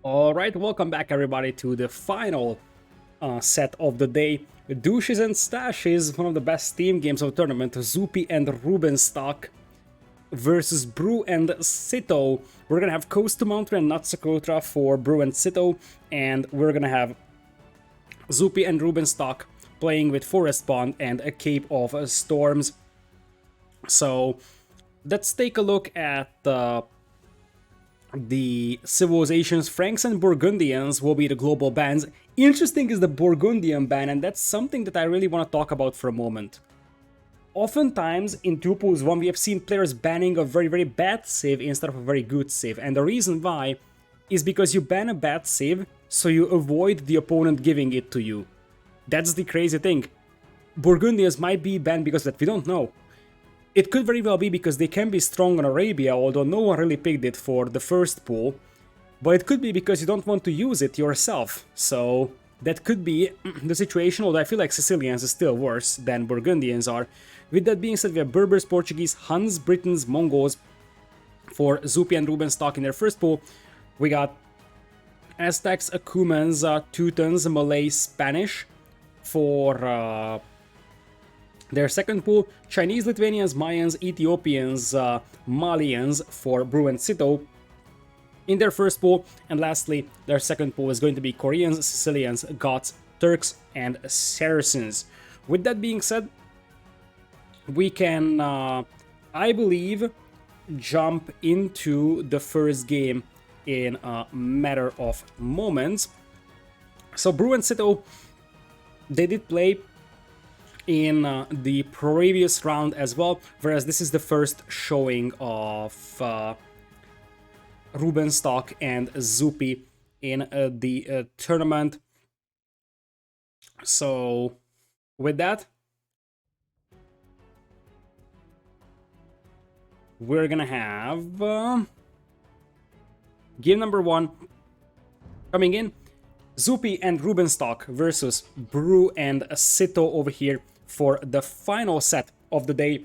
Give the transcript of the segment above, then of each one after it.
Alright, welcome back everybody to the final set of the day. Douches and Stashes, one of the best team games of the tournament. Zuppi+Rubenstock versus Bruh+Sitaux. We're gonna have Coast to Mountain and Natsukotra for Bruh+Sitaux, and we're gonna have Zuppi+Rubenstock playing with Forest Pond and a Cape of Storms. So let's take a look at the civilizations. Franks and Burgundians will be the global bans. Interesting is the Burgundian ban, and that's something that I really want to talk about for a moment. Oftentimes in 2 pools 1 we have seen players banning a very bad save instead of a very good save, and the reason why is because you ban a bad save so you avoid the opponent giving it to you. That's the crazy thing. Burgundians might be banned because of that, we don't know. It could very well be because they can be strong on Arabia, although no one really picked it for the first pool. But it could be because you don't want to use it yourself. So that could be the situation, although I feel like Sicilians is still worse than Burgundians are. With that being said, we have Berbers, Portuguese, Huns, Britons, Mongols for Zuppi+Rubenstock in their first pool. We got Aztecs, Acumans, Teutons, Malay, Spanish for their second pool. Chinese, Lithuanians, Mayans, Ethiopians, Malians for Bruh+Sitaux in their first pool. And lastly, their second pool is going to be Koreans, Sicilians, Goths, Turks, and Saracens. With that being said, we can, I believe, jump into the first game in a matter of moments. So Bruh+Sitaux, they did play in the previous round as well, whereas this is the first showing of Rubenstock and Zuppi in the tournament. So with that, we're gonna have game number 1 coming in. Zuppi+Rubenstock versus Bruh+Sitaux over here for the final set of the day.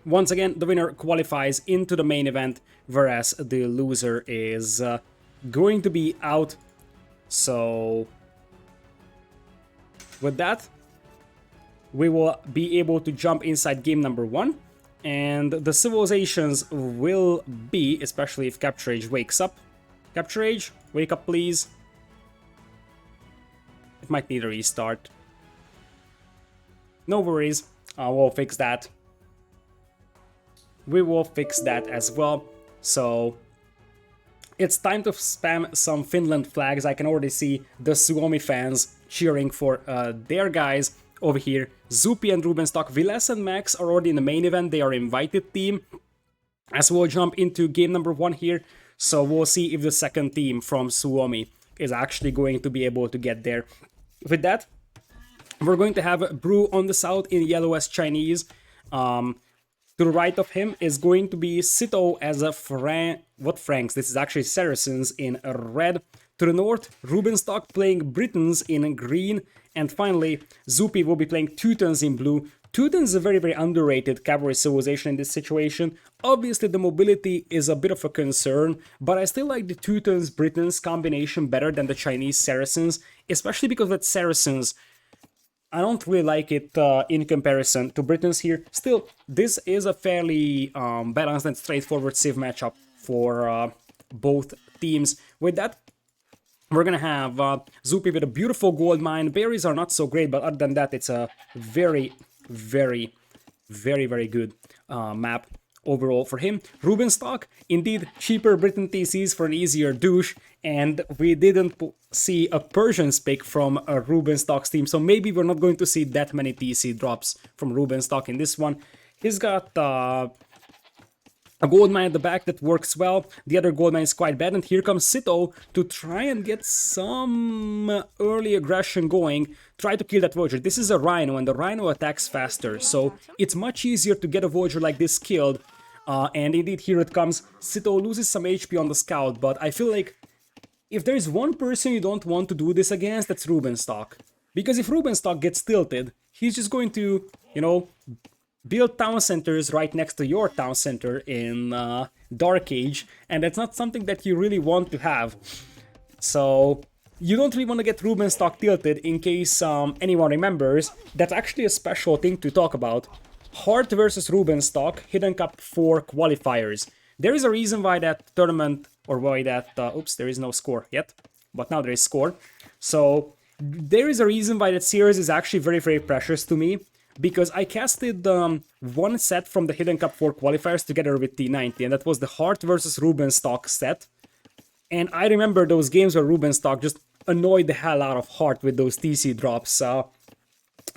Once again, the winner qualifies into the main event, whereas the loser is going to be out. So with that, we will be able to jump inside game number 1, and the civilizations will be, especially if Capture Age wakes up. Capture Age, wake up please. It might need a restart. No worries, we'll fix that. We will fix that as well. So it's time to spam some Finland flags. I can already see the Suomi fans cheering for their guys over here. Zuppi+Rubenstock, Viles and Max are already in the main event. They are invited team. As we'll jump into game number 1 here. So we'll see if the second team from Suomi is actually going to be able to get there. With that, we're going to have Bruh on the south in yellow as Chinese. To the right of him is going to be Sitaux as a Franks? This is actually Saracens in red. To the north, Rubenstock playing Britons in green. And finally, Zuppi will be playing Teutons in blue. Teutons is a very underrated cavalry civilization in this situation. Obviously, the mobility is a bit of a concern, but I still like the Teutons-Britons combination better than the Chinese Saracens, especially because with Saracens, I don't really like it in comparison to Britons here. Still, this is a fairly balanced and straightforward civ matchup for both teams. With that, we're gonna have Zuppi with a beautiful gold mine. Berries are not so great, but other than that, it's a very good map overall for him. Rubenstock, indeed, cheaper Britain TCs for an easier douche, and we didn't see a Persians pick from a Rubenstock's team, so maybe we're not going to see that many TC drops from Rubenstock in this one. He's got a gold mine at the back that works well. The other gold mine is quite bad, and here comes Sitaux to try and get some early aggression going, try to kill that Voyager. This is a Rhino, and the Rhino attacks faster, so it's much easier to get a Voyager like this killed. And indeed, here it comes. Sitaux loses some HP on the scout, but I feel like if there is one person you don't want to do this against, that's Rubenstock. Because if Rubenstock gets tilted, he's just going to, you know, build town centers right next to your town center in Dark Age, and that's not something that you really want to have. So you don't really want to get Rubenstock tilted in case anyone remembers. That's actually a special thing to talk about. Hart versus Rubenstock, Hidden Cup 4 qualifiers. There is a reason why that tournament, or why that, oops, there is no score yet, but now there is score. So there is a reason why that series is actually very, very precious to me, because I casted one set from the Hidden Cup 4 qualifiers together with T90, and that was the Hart versus Rubenstock set. And I remember those games where Rubenstock just annoyed the hell out of Hart with those TC drops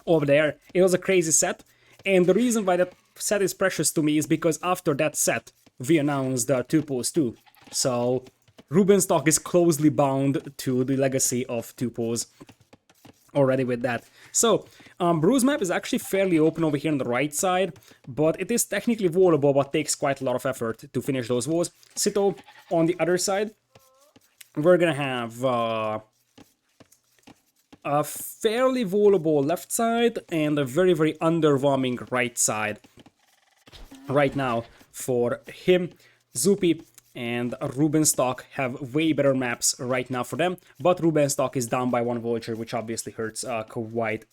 over there. It was a crazy set, and the reason why that set is precious to me is because after that set, we announced 2-2. So Rubenstock is closely bound to the legacy of 2 already with that. So, Bru's map is actually fairly open over here on the right side, but it is technically wallable, but takes quite a lot of effort to finish those walls. Sitaux on the other side, we're gonna have a fairly wallable left side and a very, very underwhelming right side right now for him. Zuppi and Rubenstock have way better maps right now for them, but Rubenstock is down by 1 villager, which obviously hurts quite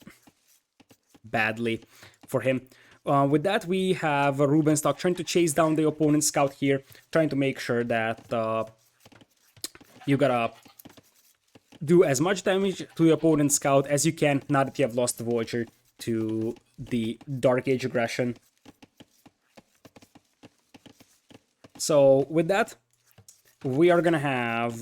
badly for him. With that, we have Rubenstock trying to chase down the opponent's scout here, trying to make sure that you gotta do as much damage to the opponent's scout as you can now that you have lost the villager to the Dark Age aggression. So with that, we are gonna have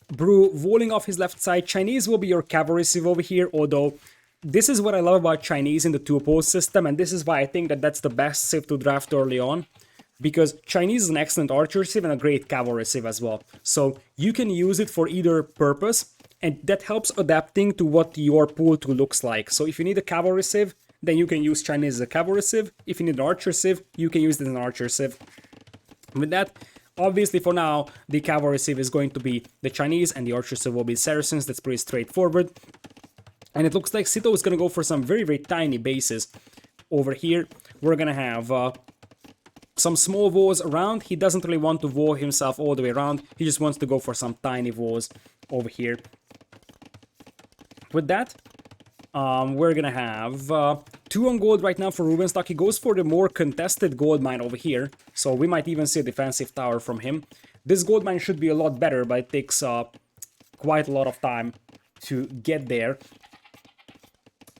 Bru walling off his left side. Chinese will be your cavalry civ over here, although this is what I love about Chinese in the 2 system, and this is why I think that that's the best civ to draft early on, because Chinese is an excellent archer civ and a great cavalry civ as well. So you can use it for either purpose, and that helps adapting to what your pool 2 looks like. So if you need a cavalry civ, then you can use Chinese as a cavalry civ. If you need an archer civ, you can use it as an archer civ. With that, obviously for now, the cavalry civ is going to be the Chinese and the archer civ will be Saracens. That's pretty straightforward. And it looks like Sitaux is going to go for some very, very tiny bases over here. We're going to have some small walls around. He doesn't really want to wall himself all the way around. He just wants to go for some tiny walls over here. With that, we're going to have 2 on gold right now for Rubenstock. He goes for the more contested gold mine over here, so we might even see a defensive tower from him. This gold mine should be a lot better, but it takes quite a lot of time to get there.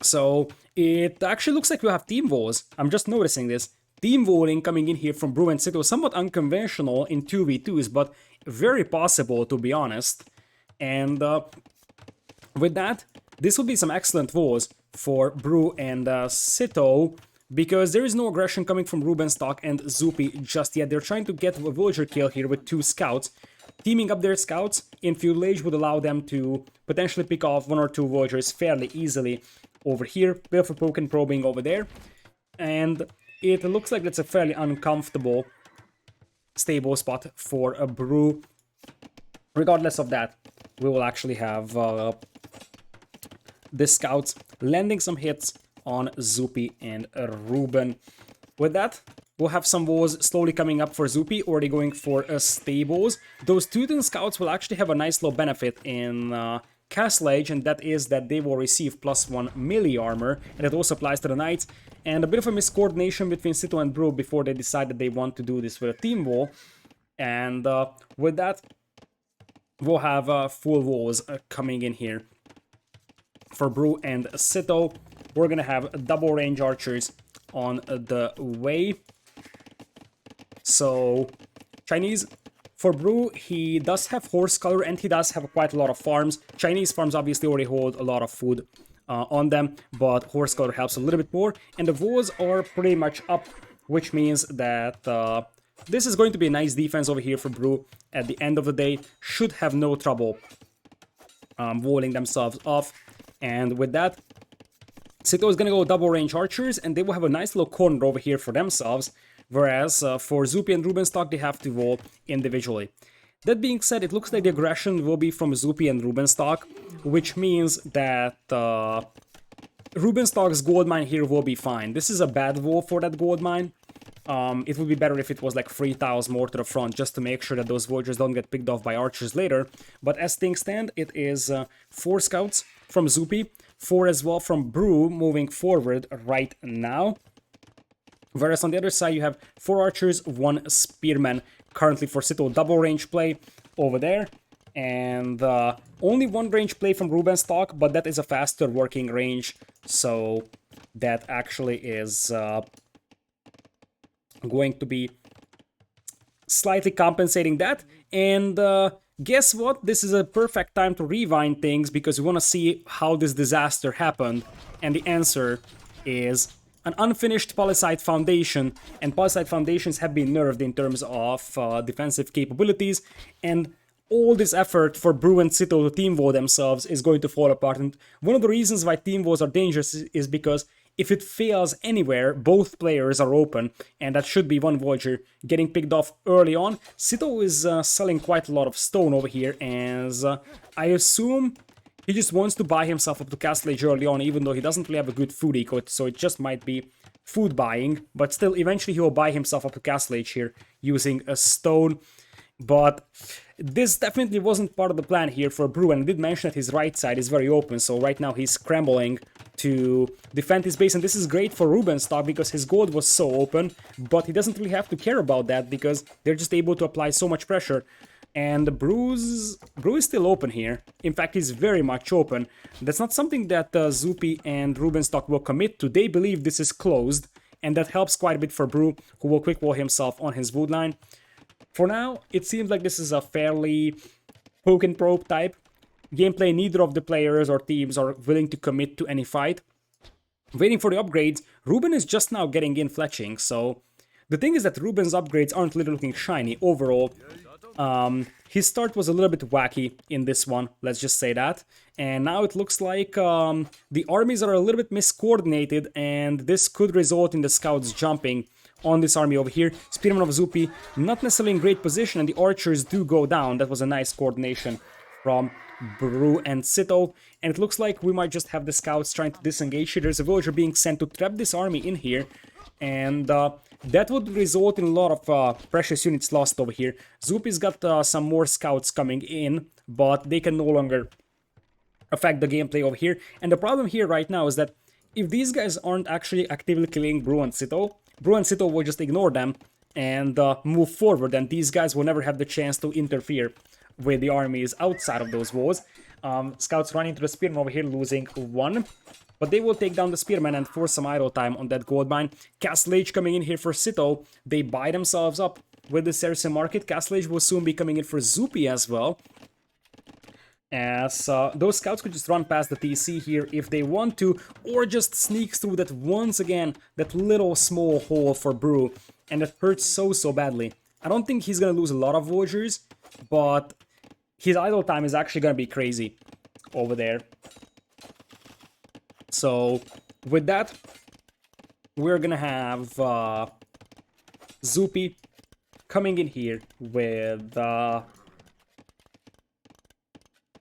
So it actually looks like we have team walls. I'm just noticing this. Team walling coming in here from Bru and Sitaux, somewhat unconventional in 2v2s, but very possible to be honest. And with that, this will be some excellent walls for Bru and Sitaux, because there is no aggression coming from Rubenstock and Zuppi just yet. They're trying to get a villager kill here with 2 scouts. Teaming up their scouts in Feudal Age would allow them to potentially pick off 1 or 2 villagers fairly easily over here. Bit of a poke and probing over there. And it looks like that's a fairly uncomfortable stable spot for a Bru. Regardless of that, we will actually have the scouts landing some hits on Zuppi and Ruben. With that, we'll have some walls slowly coming up for Zuppi, already going for stables. Those Teuton scouts will actually have a nice little benefit in Castle Age, and that is that they will receive +1 melee armor, and it also applies to the knights. And a bit of a miscoordination between Sitaux and Bru before they decide that they want to do this with a team wall. And with that, we'll have full walls coming in here for Bru and Sitaux. We're gonna have double range archers on the way. So Chinese, for Bru, he does have horse color and he does have quite a lot of farms. Chinese farms obviously already hold a lot of food on them, but horse color helps a little bit more. And the walls are pretty much up, which means that this is going to be a nice defense over here for Bru. At the end of the day, should have no trouble walling themselves off. And with that, Sitaux is going to go double range archers, and they will have a nice little corner over here for themselves, whereas for Zuppi and Rubenstock, they have to wall individually. That being said, it looks like the aggression will be from Zuppi and Rubenstock, which means that Rubenstock's gold mine here will be fine. This is a bad wall for that gold mine, It would be better if it was like 3 tiles more to the front, just to make sure that those Voyagers don't get picked off by archers later. But as things stand, it is 4 scouts from Zuppi, 4 as well from Bruh moving forward right now. Whereas on the other side, you have 4 archers, 1 spearman currently for Sitaux. Double range play over there. And only 1 range play from Rubenstock, but that is a faster working range. So that actually is going to be slightly compensating that. And guess what? This is a perfect time to rewind things because we want to see how this disaster happened. And the answer is an unfinished Palisade Foundation, and Palisade Foundations have been nerfed in terms of defensive capabilities, and all this effort for Bruh and Sitaux to team war themselves is going to fall apart. And one of the reasons why team wars are dangerous is because if it fails anywhere, both players are open, and that should be one Voyager getting picked off early on. Sitaux is selling quite a lot of stone over here, as I assume he just wants to buy himself up to Castle Age early on, even though he doesn't really have a good food eco, so it just might be food buying. But still, eventually he will buy himself up to Castle Age here using a stone. But this definitely wasn't part of the plan here for Bruh, and I did mention that his right side is very open, so right now he's scrambling to defend his base, and this is great for Rubenstock because his gold was so open, but he doesn't really have to care about that because they're just able to apply so much pressure. And Bruh is still open here. In fact, he's very much open. That's not something that Zuppi and Rubenstock will commit to. They believe this is closed, and that helps quite a bit for Bruh, who will quick wall himself on his wood line. For now, it seems like this is a fairly poke and probe type gameplay. Neither of the players or teams are willing to commit to any fight. Waiting for the upgrades, Ruben is just now getting in fletching, so the thing is that Ruben's upgrades aren't really looking shiny overall. His start was a little bit wacky in this one, let's just say that. And now it looks like the armies are a little bit miscoordinated, and this could result in the scouts jumping on this army over here. Spearman of Zuppi not necessarily in great position, and the archers do go down. That was a nice coordination from Bruh and Sitaux. And it looks like we might just have the scouts trying to disengage here. There's a villager being sent to trap this army in here, and that would result in a lot of precious units lost over here. Zuppi's got some more scouts coming in, but they can no longer affect the gameplay over here. And the problem here right now is that if these guys aren't actually actively killing Bruh and Sitaux will just ignore them and move forward, and these guys will never have the chance to interfere with the armies outside of those walls. Scouts run into the Spearman over here, losing 1. But they will take down the Spearman and force some idle time on that gold mine. Castle Age coming in here for Sitaux. They buy themselves up with the Saracen market. Castle Age will soon be coming in for Zuppi as well, as those scouts could just run past the TC here if they want to, or just sneak through that once again, that little small hole for Bruh, and it hurts so badly. I don't think he's gonna lose a lot of Voyagers, but his idle time is actually gonna be crazy over there. So with that, we're gonna have Zuppi coming in here with a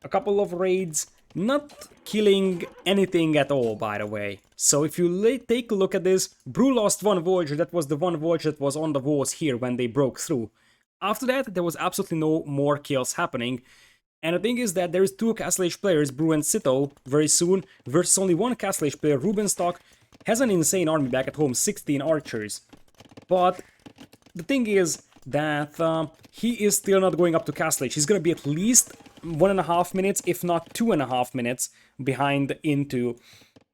couple of raids, not killing anything at all, by the way. So if you take a look at this, Bruh lost 1 Voyager. That was the 1 Voyager that was on the walls here when they broke through. After that, there was absolutely no more kills happening. And the thing is that there is 2 Castle Age players, Bruh and Sitaux, very soon, versus only 1 Castle Age player. Rubenstock has an insane army back at home, 16 archers. But the thing is that he is still not going up to Castle Age. He's going to be at least 1.5 minutes, if not 2.5 minutes, behind into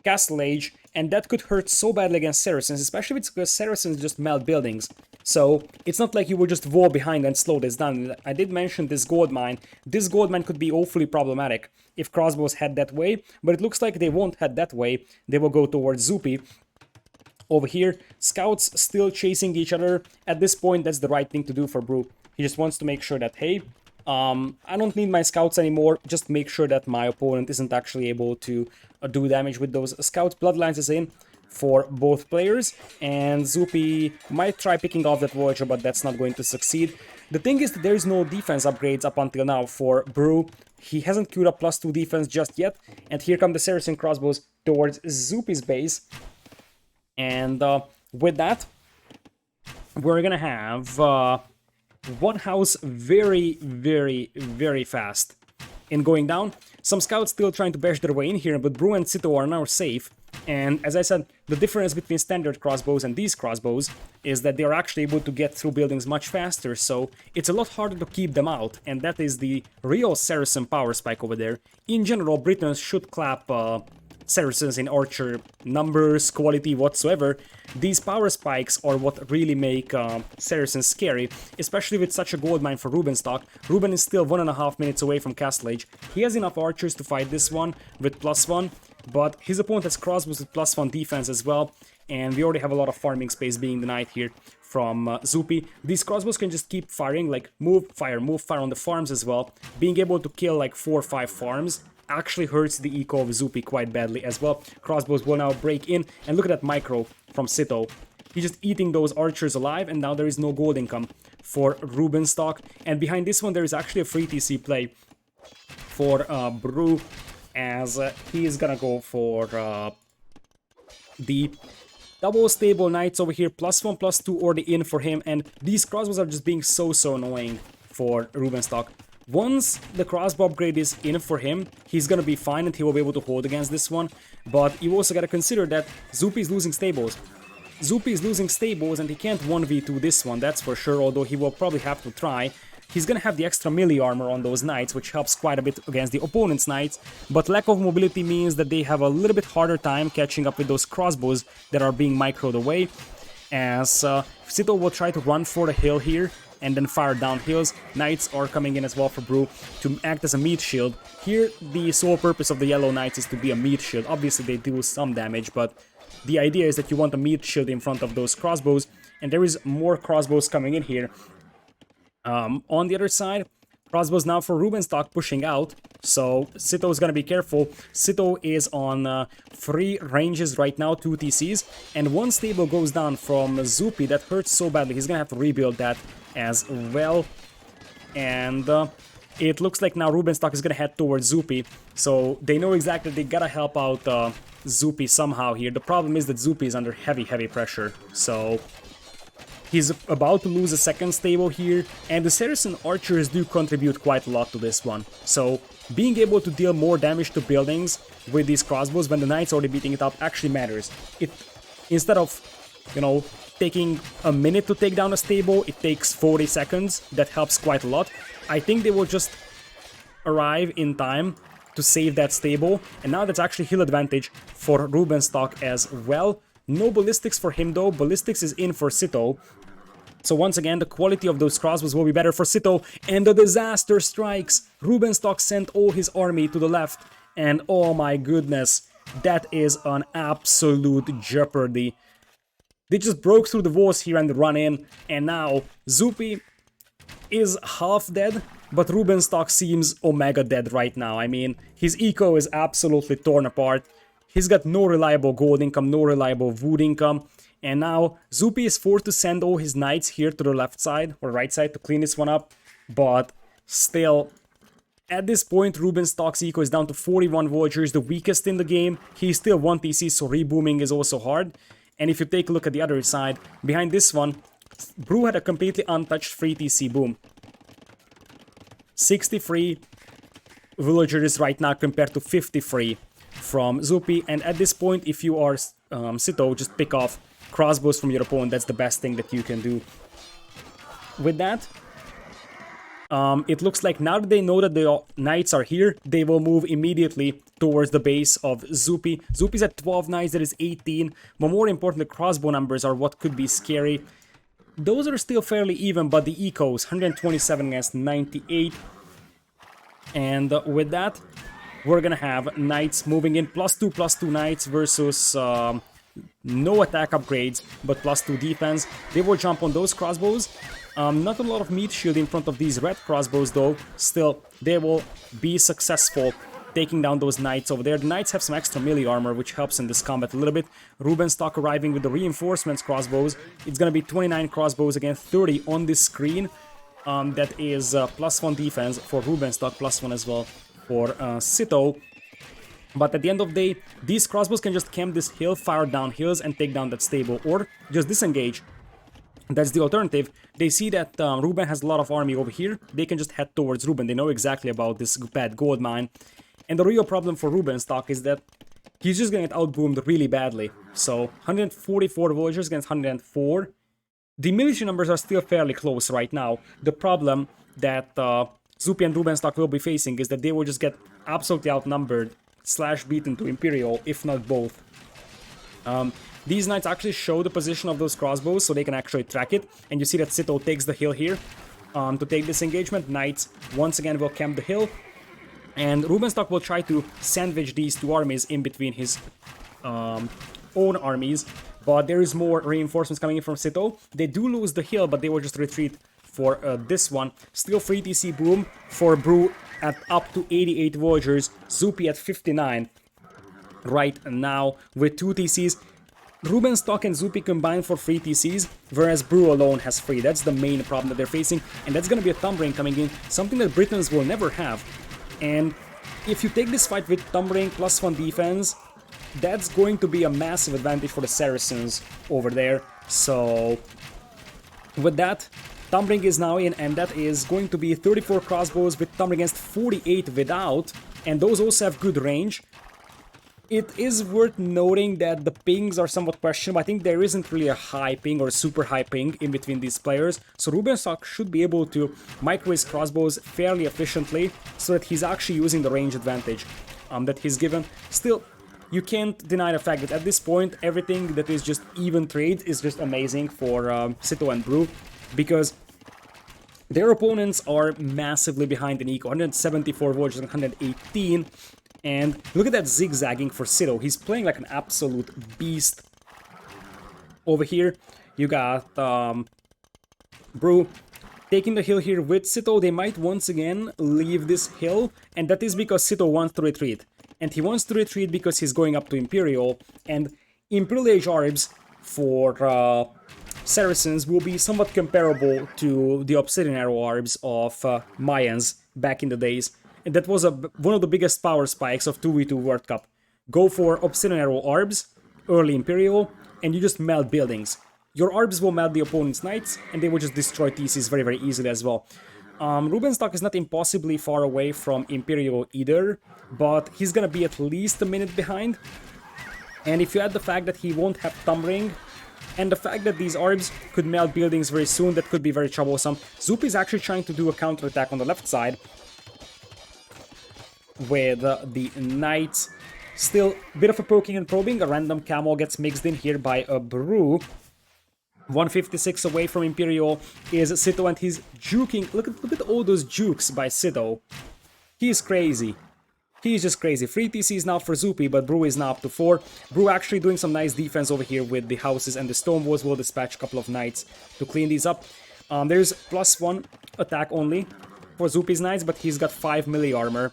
Castle Age, and that could hurt so badly against Saracens, especially if it's because Saracens just melt buildings. So it's not like you will just wall behind and slow this down. I did mention this gold mine. This gold mine could be awfully problematic if crossbows head that way, but it looks like they won't head that way. They will go towards Zuppi. Over here, scouts still chasing each other. At this point, that's the right thing to do for Bruh. He just wants to make sure that, hey, I don't need my scouts anymore, just make sure that my opponent isn't actually able to do damage with those scouts. Bloodlines is in for both players, and Zuppi might try picking off that Voyager, but that's not going to succeed. The thing is that there is no defense upgrades up until now for Bruh. He hasn't queued up +2 defense just yet, and here come the Saracen crossbows towards Zuppi's base. And with that, we're gonna have one house very fast in going down. Some scouts still trying to bash their way in here, but Bruh+Sitaux are now safe. And as I said, the difference between standard crossbows and these crossbows is that they are actually able to get through buildings much faster, so it's a lot harder to keep them out, and that is the real Saracen power spike over there. In general, Britons should clap Saracens in archer numbers, quality, whatsoever. These power spikes are what really make Saracens scary, especially with such a goldmine for Rubenstock. Ruben is still 1.5 minutes away from Castle Age. He has enough archers to fight this one with +1, but his opponent has crossbows with +1 defense as well, and we already have a lot of farming space being denied here from Zuppi. These crossbows can just keep firing, like move, fire on the farms as well. Being able to kill like 4 or 5 farms actually hurts the eco of Zuppi quite badly as well. Crossbows will now break in, and look at that micro from Sitaux. He's just eating those archers alive, and now there is no gold income for Rubenstock. And behind this one, there is actually a free TC play for Bruh, as he is gonna go for the double stable knights over here, +1, +2 already in for him, and these crossbows are just being so annoying for Rubenstock. Once the crossbow upgrade is in for him, he's gonna be fine and he will be able to hold against this one, but you also gotta consider that Zuppi is losing stables. Zuppi is losing stables and he can't 1v2 this one, that's for sure, although he will probably have to try. He's gonna have the extra melee armor on those knights, which helps quite a bit against the opponent's knights, but lack of mobility means that they have a little bit harder time catching up with those crossbows that are being microed away, as Sitaux will try to run for the hill here and then fire down hills. Knights are coming in as well for Bruh to act as a meat shield. Here, the sole purpose of the yellow knights is to be a meat shield. Obviously, they do some damage, but the idea is that you want a meat shield in front of those crossbows, and there is more crossbows coming in here. On the other side, crossbows now for Rubenstock pushing out, so Sitaux is gonna be careful. Sitaux is on 3 ranges right now, 2 TCs, and 1 stable goes down from Zuppi. That hurts so badly, he's gonna have to rebuild that as well. And it looks like now Rubenstock is gonna head towards Zuppi, so they know exactly they gotta help out Zuppi somehow here. The problem is that Zuppi is under heavy pressure, so he's about to lose a second stable here, and the Saracen archers do contribute quite a lot to this one. So being able to deal more damage to buildings with these crossbows when the knight's already beating it up actually matters. It, instead of, you know, taking a minute to take down a stable, it takes 40 seconds. That helps quite a lot. I think they will just arrive in time to save that stable, and now that's actually hill advantage for Rubenstock as well. No ballistics for him though, ballistics is in for Sitaux. So once again, the quality of those crossbows will be better for Sitaux, and the disaster strikes! Rubenstock sent all his army to the left, and oh my goodness, that is an absolute jeopardy. They just broke through the walls here and run in, and now Zuppi is half dead, but Rubenstock seems omega dead right now. I mean, his eco is absolutely torn apart. He's got no reliable gold income, no reliable wood income, and now Zuppi is forced to send all his knights here to the left side or right side to clean this one up, but still, at this point Rubenstock's eco is down to 41 villagers, the weakest in the game. He's still 1 TC, so rebooming is also hard. And if you take a look at the other side, behind this one, Bruh had a completely untouched free TC boom. 63 villagers right now compared to 53 from Zuppi, and at this point, if you are Sitaux, just pick off crossbows from your opponent. That's the best thing that you can do. With that, it looks like now that they know that the knights are here, they will move immediately towards the base of Zuppi. Zuppi's at 12 knights, that is 18, but more important, the crossbow numbers are what could be scary. Those are still fairly even, but the ecos, 127 against 98. And with that, we're gonna have knights moving in, +2/+2 knights versus no attack upgrades, but +2 defense. They will jump on those crossbows. Not a lot of meat shield in front of these red crossbows though. Still, they will be successful taking down those knights over there. The knights have some extra melee armor, which helps in this combat a little bit. Rubenstock arriving with the reinforcements crossbows. It's gonna be 29 crossbows against 30 on this screen. That is +1 defense for Rubenstock, +1 as well for Sitaux. But at the end of the day, these crossbows can just camp this hill, fire down hills, and take down that stable, or just disengage That's the alternative. They see that Ruben has a lot of army over here. They can just head towards Ruben. They know exactly about this bad gold mine. And the real problem for Rubenstock is that he's just gonna get outboomed really badly. So 144 villagers against 104. The military numbers are still fairly close right now. The problem that Zuppi and Rubenstock will be facing is that they will just get absolutely outnumbered / beaten to Imperial, if not both. These knights actually show the position of those crossbows, so they can actually track it. And you see that Sitaux takes the hill here to take this engagement. Knights once again will camp the hill. And Rubenstock will try to sandwich these two armies in between his own armies. But there is more reinforcements coming in from Sitaux. They do lose the hill, but they will just retreat for this one. Still free TC boom for Bruh at up to 88 villagers. Zuppi at 59 right now with 2 TCs. Rubenstock and Zuppi combined for 3 TCs, whereas Bruh alone has 3. That's the main problem that they're facing, and that's gonna be a Thumbring coming in, something that Britons will never have. And if you take this fight with Thumbring +1 defense, that's going to be a massive advantage for the Saracens over there. So with that, Thumbring is now in, and that is going to be 34 crossbows with Thumbring against 48 without, and those also have good range. It is worth noting that the pings are somewhat questionable. I think there isn't really a high ping or a super high ping in between these players, so Rubenstock should be able to micro his crossbows fairly efficiently so that he's actually using the range advantage that he's given. Still, you can't deny the fact that at this point, everything that is just even trade is just amazing for Sitaux and Bruh, because their opponents are massively behind in eco, 174 villagers and 118. And look at that zigzagging for Sitaux. He's playing like an absolute beast. Over here, you got Bruh taking the hill here with Sitaux. They might once again leave this hill, and that is because Sitaux wants to retreat. And he wants to retreat because he's going up to Imperial, and Imperial Age Arbs for Saracens will be somewhat comparable to the Obsidian Arrow Arbs of Mayans back in the days. And that was one of the biggest power spikes of 2v2 World Cup. Go for Obsidian Arrow Arbs, early Imperial, and you just melt buildings. Your Arbs will melt the opponent's knights, and they will just destroy TCs very, very easily as well. Rubenstock is not impossibly far away from Imperial either, but he's gonna be at least a minute behind. And if you add the fact that he won't have Thumbring, and the fact that these Arbs could melt buildings very soon, that could be very troublesome. Zuppi is actually trying to do a counterattack on the left side, with the knights. Still a bit of a poking and probing. A random camel gets mixed in here by a Bruh. 156 away from Imperial is Sitaux, and he's juking. Look at all those jukes by Sitaux. He's crazy. He's just crazy. 3 TCs now for Zuppi, but Bruh is now up to 4. Bruh actually doing some nice defense over here with the houses, and the stone walls will dispatch a couple of knights to clean these up. There's +1 attack only for Zuppi's knights, but he's got 5 melee armor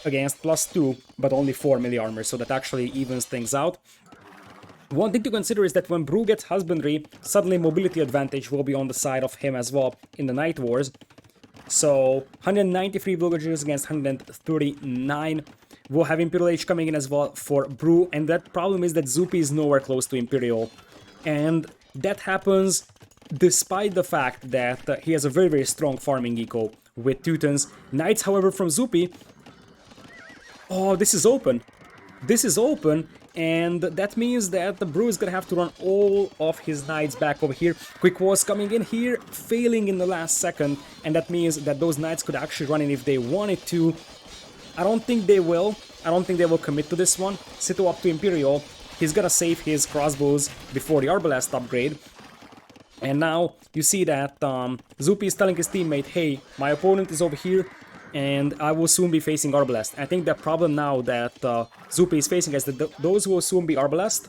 against +2, but only 4 melee armor, so that actually evens things out. One thing to consider is that when Bruh gets Husbandry, suddenly mobility advantage will be on the side of him as well in the Night Wars. So 193 villagers against 139. We'll have Imperial Age coming in as well for Bruh, and that problem is that Zuppi is nowhere close to Imperial. And that happens despite the fact that he has a very, very strong farming eco with Teutons. Knights, however, from Zuppi. Oh, this is open. This is open, and that means that the Bruh is gonna have to run all of his knights back over here. Quick Wars coming in here, failing in the last second, and that means that those knights could actually run in if they wanted to. I don't think they will. I don't think they will commit to this one. Sitaux up to Imperial. He's gonna save his crossbows before the Arbalest upgrade. And now you see that Zuppi is telling his teammate, hey, my opponent is over here, and I will soon be facing Arbalest. I think the problem now that Zuppi is facing is that those will soon be Arbalest,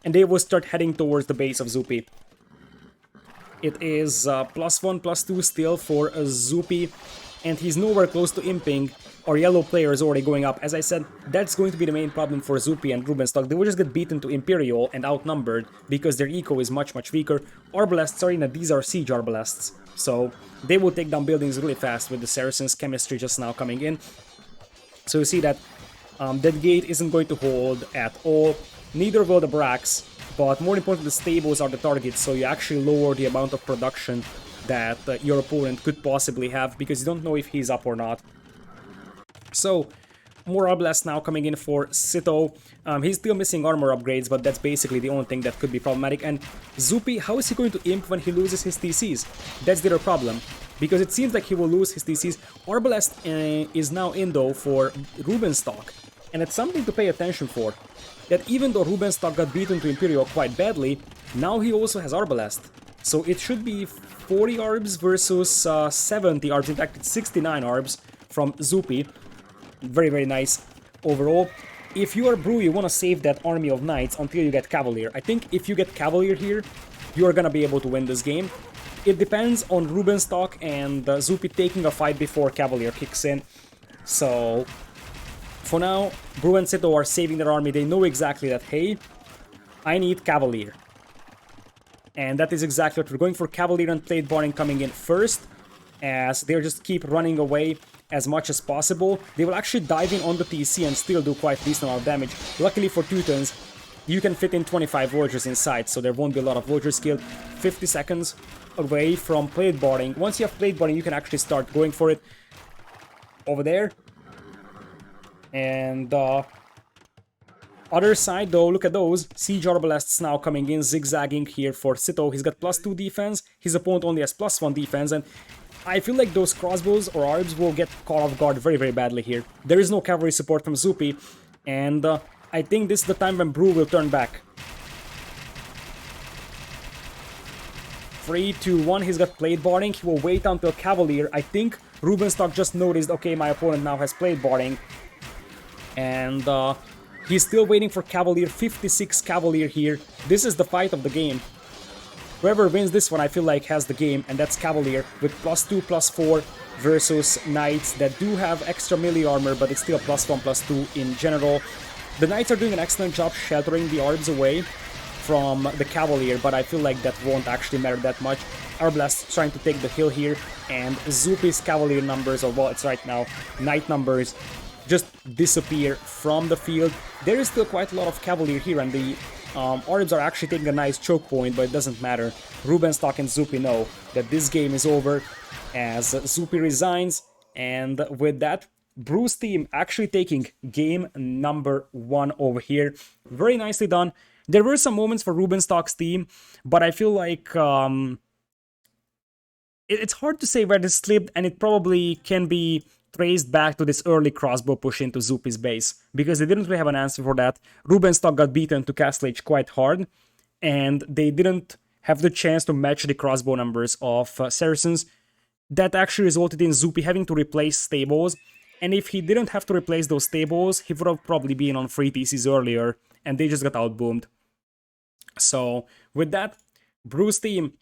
and they will start heading towards the base of Zuppi. It is +1, +2 still for Zuppi, and he's nowhere close to imping. Our yellow player is already going up. As I said, that's going to be the main problem for Zuppi and Rubenstock. They will just get beaten to Imperial and outnumbered because their eco is much, much weaker. Arbalests are these are siege Arbalests, so they will take down buildings really fast with the Saracens' chemistry just now coming in. So you see that that gate isn't going to hold at all. neither will the Brax, but more importantly, the stables are the targets, so you actually lower the amount of production that your opponent could possibly have, because you don't know if he's up or not. So, more Arbalest now coming in for Sitaux. He's still missing armor upgrades, but that's basically the only thing that could be problematic. And Zuppi, how is he going to imp when he loses his TCs? That's the other problem, because it seems like he will lose his TCs. Arbalest is now in though for Rubenstock, and it's something to pay attention for. That even though Rubenstock got beaten to Imperial quite badly, now he also has Arbalest. So it should be 40 arbs versus 70 arbs, in fact it's 69 arbs from Zuppi. Very, very nice overall. If you are Brew, you want to save that army of knights until you get Cavalier. I think if you get Cavalier here, you are going to be able to win this game. It depends on Rubenstock and Zuppi taking a fight before Cavalier kicks in. So, for now, Brew and Sitaux are saving their army. They know exactly that, hey, I need Cavalier. And that is exactly what we're going for. Cavalier and Plate Barding coming in first, as they just keep running away as much as possible. They will actually dive in on the TC and still do quite a decent amount of damage. Luckily for Teutons, you can fit in 25 Voyagers inside, so there won't be a lot of Voyagers killed. 50 seconds away from Plate Barding. Once you have Plate Barding, you can actually start going for it. Over there. And other side though, look at those. Siege Arbalests now coming in, zigzagging here for Sitaux. He's got +2 defense, his opponent only has +1 defense, and I feel like those crossbows or arbs will get caught off guard very, very badly here. There is no cavalry support from Zuppi, and I think this is the time when Brew will turn back. 3, 2, 1, he's got Plate Barding, he will wait until Cavalier. I think Rubenstock just noticed, okay, my opponent now has Plate Barding, and he's still waiting for Cavalier, 56 Cavalier here. This is the fight of the game. Whoever wins this one, I feel like, has the game, and that's Cavalier with +2, +4 versus Knights that do have extra melee armor, but it's still +1, +2 in general. The Knights are doing an excellent job sheltering the arbs away from the Cavalier, but I feel like that won't actually matter that much. Arbalest trying to take the hill here, and Zuppi's Cavalier numbers, or well, it's right now, Knight numbers, just disappear from the field. There is still quite a lot of Cavalier here, and the Arbs are actually taking a nice choke point, but it doesn't matter. Rubenstock and Zuppi know that this game is over as Zuppi resigns, and with that, Brew's team actually taking game number 1 over here. Very nicely done. There were some moments for Rubenstock's team, but I feel like it's hard to say where this slipped, and it probably can be traced back to this early crossbow push into Zuppi's base, because they didn't really have an answer for that. Rubenstock got beaten to Castle Age quite hard, and they didn't have the chance to match the crossbow numbers of Saracens. That actually resulted in Zuppi having to replace stables, and if he didn't have to replace those stables, he would have probably been on 3 TCs earlier, and they just got outboomed. So, with that, Brew's team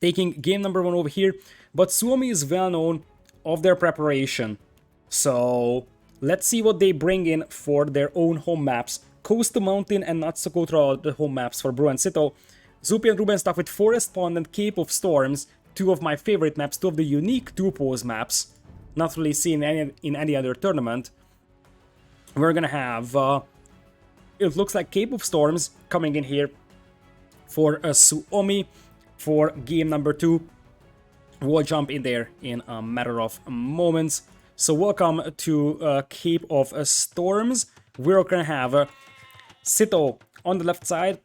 taking game number 1 over here, but Suomi is well known of their preparation. So let's see what they bring in for their own home maps. Coast to Mountain and Natsukotra are the home maps for Brew and Sitaux. Zuppi and Rubenstock with Forest Pond and Cape of Storms, 2 of my favorite maps, 2 of the unique two-pose maps, not really seen in any other tournament. We're gonna have, it looks like Cape of Storms coming in here for Suomi for game number 2. We'll jump in there in a matter of moments. So welcome to Cape of Storms. We're gonna have Sitaux on the left side.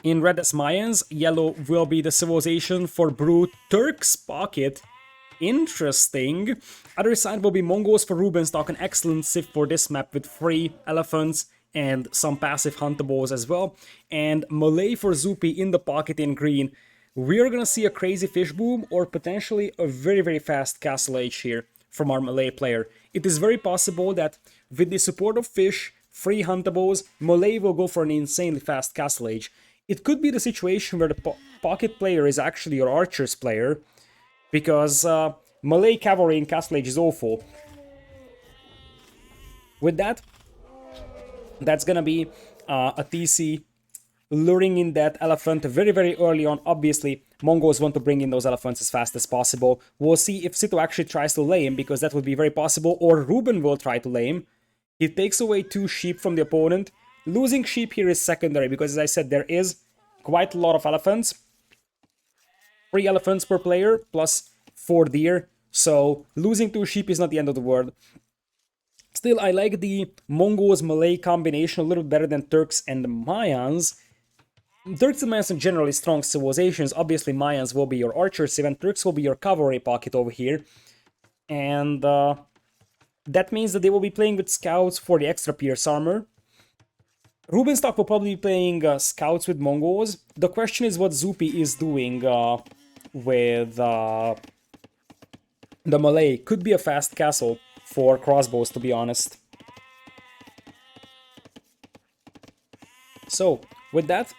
In red as Mayans, yellow will be the civilization for Brew. Turk's Pocket, interesting. Other side will be Mongols for Rubenstock, an excellent civ for this map with 3 elephants and some passive huntables as well. And Malay for Zuppi in the pocket in green. We're gonna see a crazy fish boom or potentially a very, very fast Castle Age here from our Malay player. It is very possible that with the support of fish, 3 huntables, Malay will go for an insanely fast Castle Age. It could be the situation where the pocket player is actually your archer's player, because Malay cavalry in Castle Age is awful. With that, that's gonna be a TC luring in that elephant very, very early on. Obviously, Mongols want to bring in those elephants as fast as possible. We'll see if Sitaux actually tries to lay him, because that would be very possible, or Ruben will try to lay him. He takes away 2 sheep from the opponent, Losing sheep here is secondary because, as I said, there is quite a lot of elephants. 3 elephants per player plus 4 deer. So losing 2 sheep is not the end of the world. Still, I like the Mongols-Malay combination a little better than Turks and Mayans. Turks and Mayans are generally strong civilizations. Obviously, Mayans will be your archer civ and Turks will be your cavalry pocket over here. And that means that they will be playing with scouts for the extra pierce armor. Rubenstock will probably be playing scouts with Mongols. The question is what Zuppi is doing with the Malay. Could be a fast castle for crossbows, to be honest. So, with that,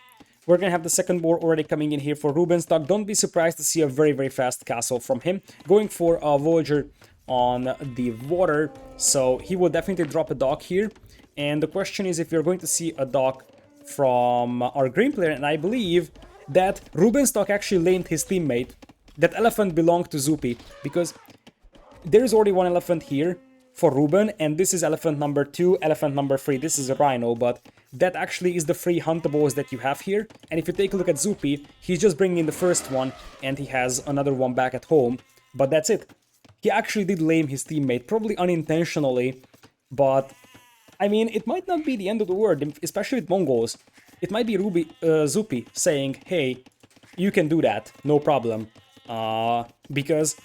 we're gonna have the second boar already coming in here for Rubenstock. Don't be surprised to see a very, very fast castle from him. Going for a Voyager on the water, so he will definitely drop a dock here. And the question is if you're going to see a dock from our green player, and I believe that Rubenstock actually lamed his teammate. That elephant belonged to Zuppi, because there is already 1 elephant here for Ruben, and this is elephant number 2, elephant number 3. This is a rhino, but that actually is the 3 huntables that you have here. And if you take a look at Zuppi, he's just bringing in the first one, and he has another one back at home. But that's it. He actually did lame his teammate, probably unintentionally, but I mean, it might not be the end of the world, especially with Mongols. It might be Zuppi saying, hey, you can do that, no problem. Because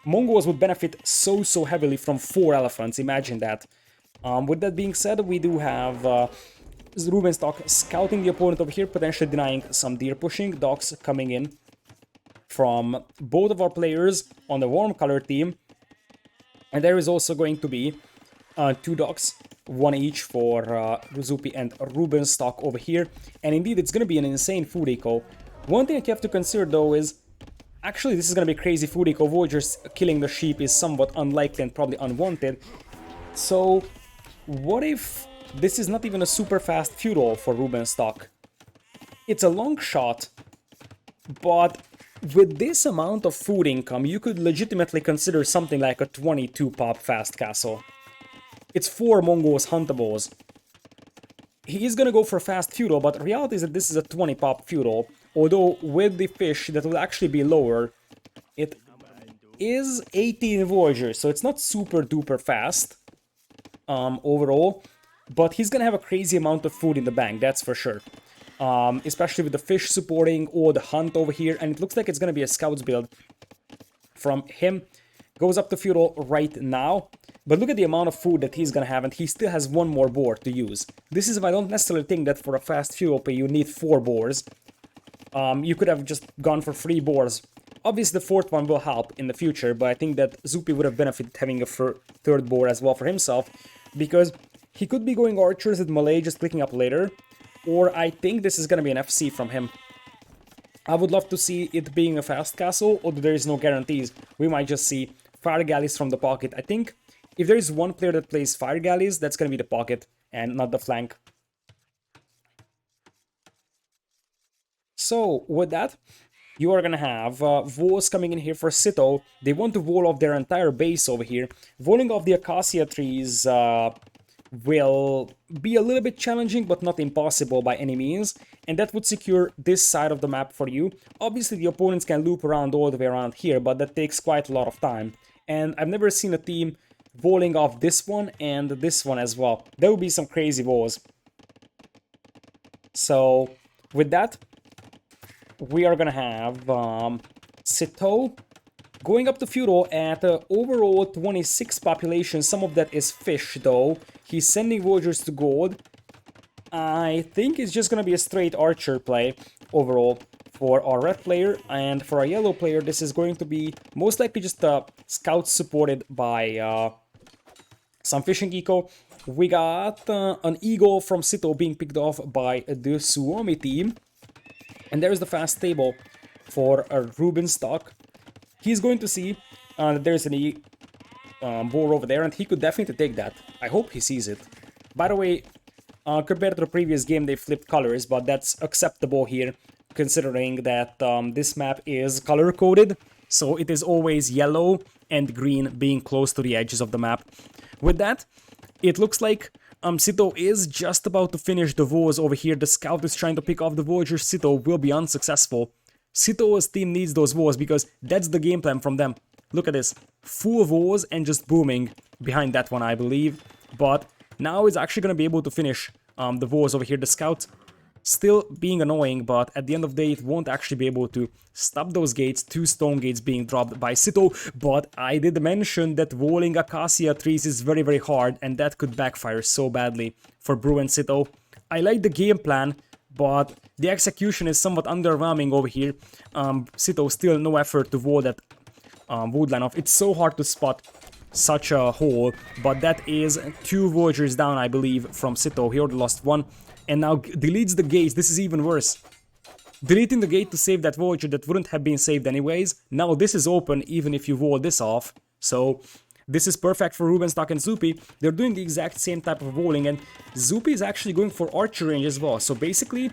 Mongols would benefit so heavily from 4 elephants, imagine that. With that being said, we do have Rubenstock scouting the opponent over here, potentially denying some deer pushing, dogs coming in from both of our players on the warm color team. And there is also going to be 2 dogs, 1 each for Zuppi and Rubenstock over here. And indeed, it's going to be an insane food eco. One thing that you have to consider, though, is actually this is going to be crazy food eco. Voyagers killing the sheep is somewhat unlikely and probably unwanted. So, what if this is not even a super fast feudal for Rubenstock? It's a long shot, but with this amount of food income, you could legitimately consider something like a 22 pop fast castle. It's 4 Mongols huntables. He is gonna go for fast feudal, but the reality is that this is a 20 pop feudal. Although with the fish that will actually be lower, it is 18 Voyagers, so it's not super duper fast overall. But he's gonna have a crazy amount of food in the bank, that's for sure. Especially with the fish supporting or the hunt over here, and it looks like it's gonna be a scouts build from him. Goes up to feudal right now, but look at the amount of food that he's gonna have, and he still has 1 more boar to use. This is why I don't necessarily think that for a fast feudal play you need 4 boars. You could have just gone for 3 boars. Obviously the 4th one will help in the future, but I think that Zuppi would have benefited having a 3rd boar as well for himself, because he could be going archers with Malay just clicking up later, or I think this is gonna be an FC from him. I would love to see it being a fast castle, although there is no guarantees. We might just see fire galleys from the pocket. I think if there is one player that plays fire galleys, that's gonna be the pocket and not the flank. So with that, you are gonna have Vols coming in here for Sitaux. They want to wall off their entire base over here. Walling off the acacia trees will be a little bit challenging, but not impossible by any means, and that would secure this side of the map for you. Obviously the opponents can loop around all the way around here, but that takes quite a lot of time, and I've never seen a team walling off this one and this one as well. There will be some crazy walls. So with that, we are gonna have Sitaux going up to feudal at overall 26 population. Some of that is fish though. He's sending Voyagers to gold. I think it's just gonna be a straight archer play overall for our red player, and for our yellow player this is going to be most likely just scouts supported by some fishing eco. We got an eagle from Sitaux being picked off by the Suomi team, and there's the fast table for Rubenstock. He's going to see that there's an boar over there, and he could definitely take that. I hope he sees it. By the way, compared to the previous game, they flipped colors, but that's acceptable here, considering that this map is color-coded, so it is always yellow and green being close to the edges of the map. With that, it looks like Sitaux is just about to finish the wars over here. The scout is trying to pick off the villagers. Sitaux will be unsuccessful. Sitau's team needs those wars because that's the game plan from them. Look at this. Full wars and just booming behind that one, I believe. But now it's actually going to be able to finish the wars over here. The scout still being annoying, but at the end of the day, it won't actually be able to stop those gates, 2 stone gates being dropped by Sitaux. But I did mention that walling acacia trees is very, very hard, and that could backfire so badly for Bruh and Sitaux. I like the game plan, but the execution is somewhat underwhelming over here. Sitaux still no effort to wall that wood line off. It's so hard to spot such a hole, but that is 2 villagers down, I believe, from Sitaux. He already lost 1. And now deletes the gates. This is even worse. Deleting the gate to save that villager that wouldn't have been saved anyways. Now this is open even if you wall this off. So this is perfect for Rubenstock and Zuppi. They're doing the exact same type of walling, and Zuppi is actually going for archer range as well. So basically,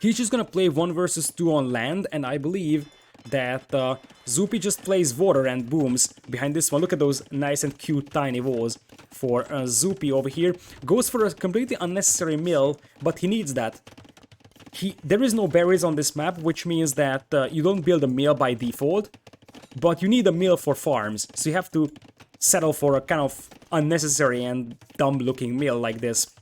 he's just gonna play 1 versus 2 on land, and I believe that Zuppi just plays water and booms behind this one. Look at those nice and cute tiny walls for Zuppi over here. Goes for a completely unnecessary mill, but he needs that. There is no berries on this map, which means that you don't build a mill by default, but you need a mill for farms. So you have to settle for a kind of unnecessary and dumb looking mill like this.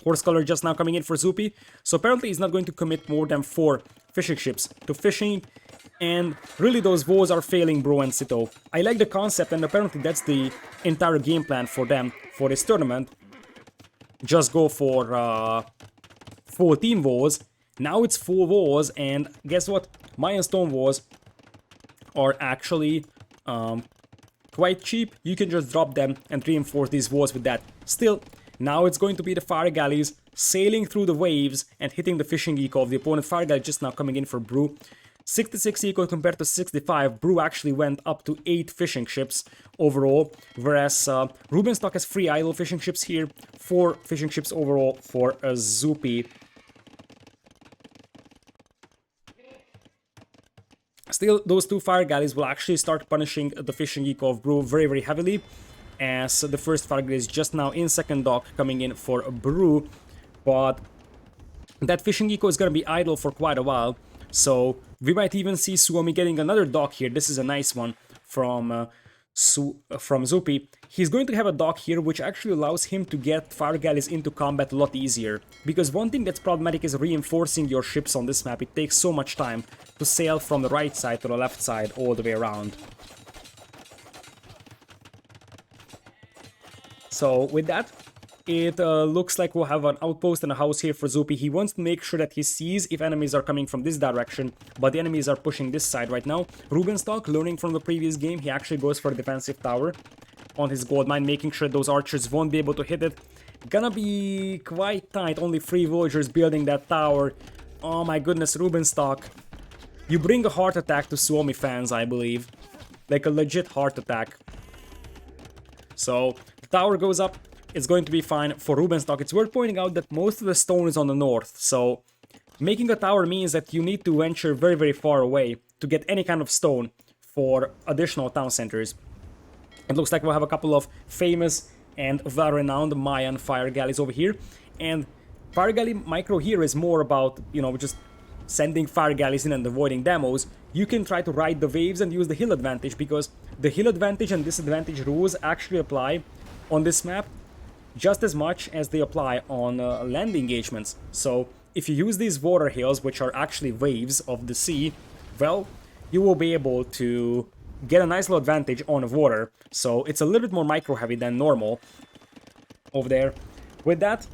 Horse color just now coming in for Zuppi. So apparently he's not going to commit more than 4 fishing ships to fishing, and really those wars are failing Bruh and Sitaux. I like the concept, and apparently that's the entire game plan for them for this tournament. Just go for 4 team wars. Now it's 4 wars, and guess what? Mayan stone wars are actually quite cheap. You can just drop them and reinforce these wars with that. Still, now it's going to be the fire galleys sailing through the waves and hitting the fishing eco of the opponent. Fire galley just now coming in for Bruh. 66 eco compared to 65. Bruh actually went up to 8 fishing ships overall, whereas Rubenstock has 3 idle fishing ships here, 4 fishing ships overall for Zuppi. Still, those 2 fire galleys will actually start punishing the fishing eco of Bruh very, very heavily, as the first fire galley is just now in second dock coming in for Bruh, but that fishing eco is going to be idle for quite a while, so we might even see Suomi getting another dock here. This is a nice one from Zuppi. He's going to have a dock here, which actually allows him to get fire galleys into combat a lot easier, because one thing that's problematic is reinforcing your ships on this map. It takes so much time to sail from the right side to the left side all the way around. So with that, it looks like we'll have an outpost and a house here for Zuppi. He wants to make sure that he sees if enemies are coming from this direction, but the enemies are pushing this side right now. Rubenstock, learning from the previous game, he actually goes for a defensive tower on his gold mine, making sure those archers won't be able to hit it. Gonna be quite tight, only 3 villagers building that tower. Oh my goodness, Rubenstock. You bring a heart attack to Suomi fans, I believe. Like a legit heart attack. So, the tower goes up. It's going to be fine for Rubenstock. It's worth pointing out that most of the stone is on the north, so making a tower means that you need to venture very, very far away to get any kind of stone for additional town centers. It looks like we'll have a couple of famous and well-renowned Mayan fire galleys over here, and fire galley micro here is more about, you know, just sending fire galleys in and avoiding demos. You can try to ride the waves and use the hill advantage, because the hill advantage and disadvantage rules actually apply on this map just as much as they apply on land engagements. So if you use these water hills, which are actually waves of the sea, well, you will be able to get a nice little advantage on water. So it's a little bit more micro heavy than normal over there. With that,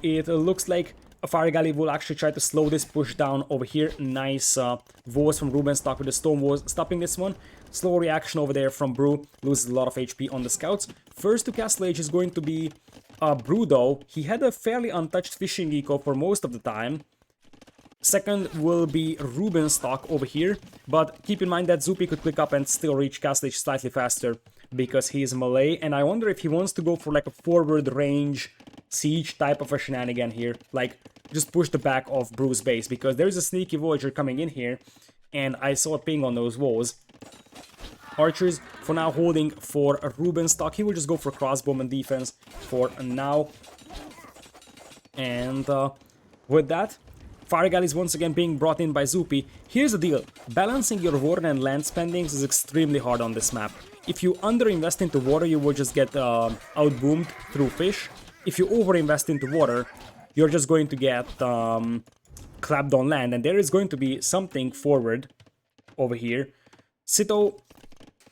it looks like a fire galley will actually try to slow this push down over here. Nice walls from Rubenstock with the stone walls stopping this one. Slow reaction over there from Bruh, loses a lot of HP on the scouts. First to Castle Age is going to be Bruh though. He had a fairly untouched fishing eco for most of the time. Second will be Rubenstock over here, but keep in mind that Zuppi could click up and still reach Castle Age slightly faster because he is melee, and I wonder if he wants to go for like a forward range siege type of a shenanigan here, like just push the back of Bruh's base, because there's a sneaky villager coming in here, and I saw a ping on those walls. Archers for now holding for Rubenstock. He will just go for crossbowman defense for now. And with that, fire galleys once again being brought in by Zuppi. Here's the deal. Balancing your water and land spendings is extremely hard on this map. If you underinvest into water, you will just get outboomed through fish. If you overinvest into water, you're just going to get clapped on land. And there is going to be something forward over here. Sitaux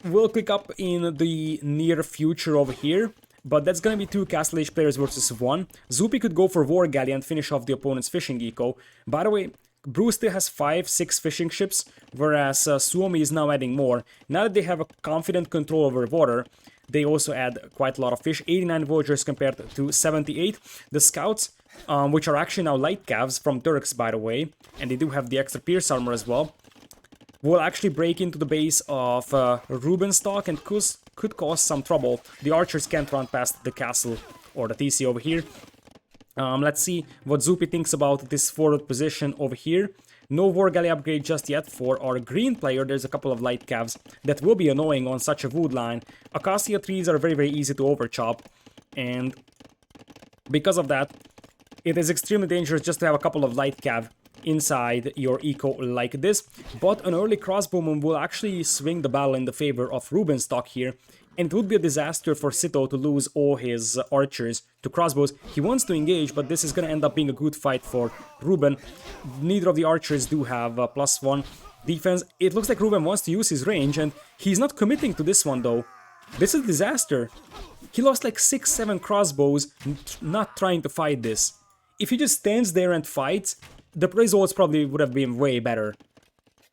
will click up in the near future over here. But that's gonna be 2 Castle Age players versus 1. Zuppi could go for War Galley and finish off the opponent's fishing eco. By the way, Bruh still has 5-6 fishing ships, whereas Suomi is now adding more. Now that they have a confident control over water, they also add quite a lot of fish. 89 villagers compared to 78. The scouts, which are actually now light cavs from Turks, by the way, and they do have the extra pierce armor as well, will actually break into the base of Rubenstock and could cause some trouble. The archers can't run past the castle or the TC over here. Let's see what Zuppi thinks about this forward position over here. No War Galley upgrade just yet for our green player. There's a couple of light cavs that will be annoying on such a wood line. Acacia trees are very easy to overchop, and because of that, it is extremely dangerous just to have a couple of light cav inside your eco like this. But an early crossbowman will actually swing the battle in the favor of Rubenstock here, and it would be a disaster for Sitaux to lose all his archers to crossbows. He wants to engage, but this is going to end up being a good fight for Ruben. Neither of the archers do have +1 defense. It looks like Ruben wants to use his range, and he's not committing to this one though. This is a disaster. He lost like 6-7 crossbows not trying to fight this. If he just stands there and fights, the results probably would have been way better.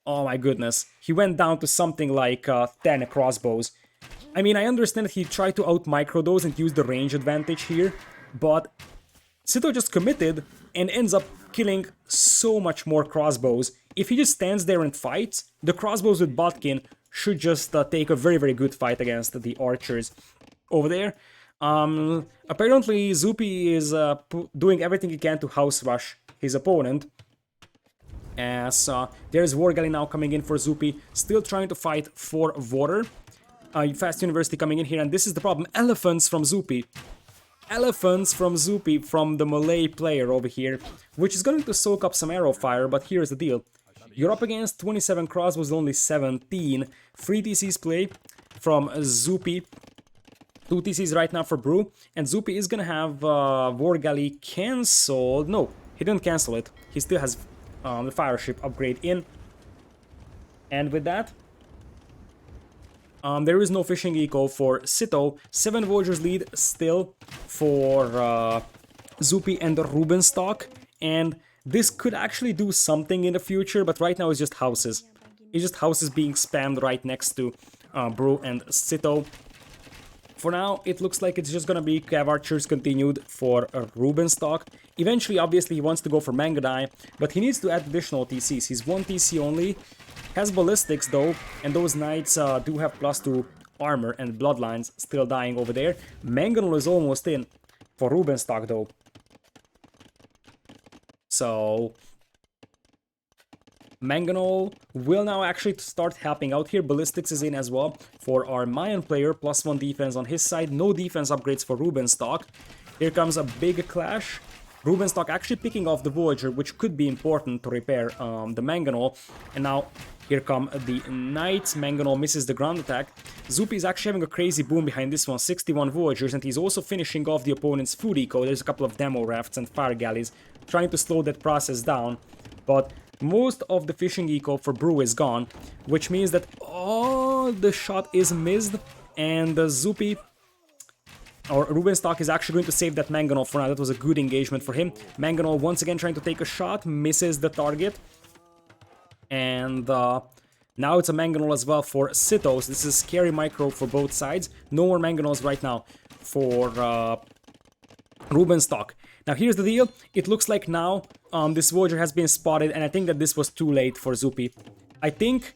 Oh my goodness. He went down to something like 10 crossbows. I mean, I understand that he tried to out-micro those and use the range advantage here, but Sitaux just committed and ends up killing so much more crossbows. If he just stands there and fights, the crossbows with Botkin should just take a very good fight against the archers over there. Apparently Zuppi is doing everything he can to house rush his opponent, as there's War Galley now coming in for Zuppi, still trying to fight for water. Fast University coming in here, and this is the problem. Elephants from Zuppi. Elephants from Zuppi from the Malay player over here, which is going to soak up some arrow fire, but here's the deal. You're up against 27 crossbows, only 17. 3 TCs play from Zuppi. 2 TCs right now for Bruh, and Zuppi is gonna have War Galley cancelled. No, he didn't cancel it. He still has the fire ship upgrade in. And with that, there is no fishing eco for Sitaux. 7 villagers lead still for Zuppi and the Rubenstock, and this could actually do something in the future, but right now it's just houses. It's just houses being spammed right next to Bruh and Sitaux. For now, it looks like it's just gonna be Cav Archers continued for Rubenstock. Eventually, obviously, he wants to go for Mangonai, but he needs to add additional TCs. He's 1 TC only, has ballistics though, and those knights do have +2 armor and bloodlines still dying over there. Mangonel is almost in for Rubenstock though. So Mangonel will now actually start helping out here. Ballistics is in as well for our Mayan player, +1 defense on his side. No defense upgrades for Rubenstock. Here comes a big clash. Rubenstock actually picking off the villager, which could be important to repair the Mangonel. And now here come the knights. Mangonel misses the ground attack. Zuppi is actually having a crazy boom behind this one, 61 villagers, and he's also finishing off the opponent's food eco. There's a couple of demo rafts and fire galleys trying to slow that process down, but most of the fishing eco for Bruh is gone, which means that all the shot is missed, and Zuppi or Rubenstock is actually going to save that Mangonel for now. That was a good engagement for him. Mangonel once again trying to take a shot, misses the target, and now it's a Mangonel as well for Sitaux. So this is scary micro for both sides. No more Mangonels right now for Rubenstock. Now here's the deal. It looks like now this villager has been spotted, and I think that this was too late for Zuppi. I think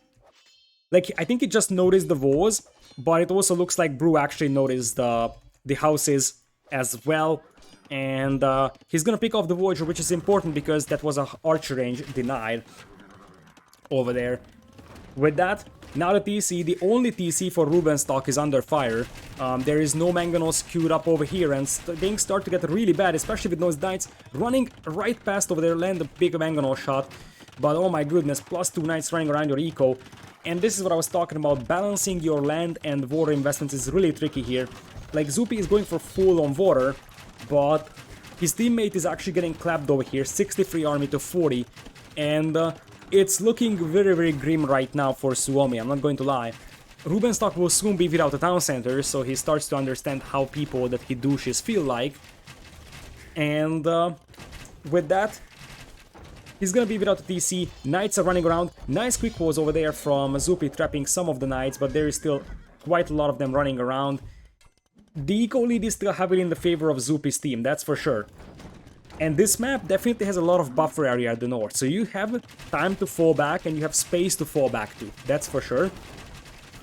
he just noticed the walls, but it also looks like Bruh actually noticed the houses as well, and he's gonna pick off the villager, which is important because that was a archer range denied over there. With that, Now the TC, the only TC for Rubenstock is under fire. There is no mangonels queued up over here, and things start to get really bad, especially with those knights running right past over there, land a big mangonel shot. But oh my goodness, +2 knights running around your eco. And this is what I was talking about, balancing your land and water investments is really tricky here. Like, Zuppi is going for full on water, but his teammate is actually getting clapped over here, 63 army to 40. And it's looking very, very grim right now for Suomi, I'm not going to lie. Rubenstock will soon be without a town center, so he starts to understand how people that he douches feel like. And with that, he's gonna be without a TC, knights are running around, nice quick walls over there from Zuppi trapping some of the knights, but there is still quite a lot of them running around. The eco lead is still heavily in the favor of Zuppi's team, that's for sure. And this map definitely has a lot of buffer area at the north, so you have time to fall back and you have space to fall back to, that's for sure.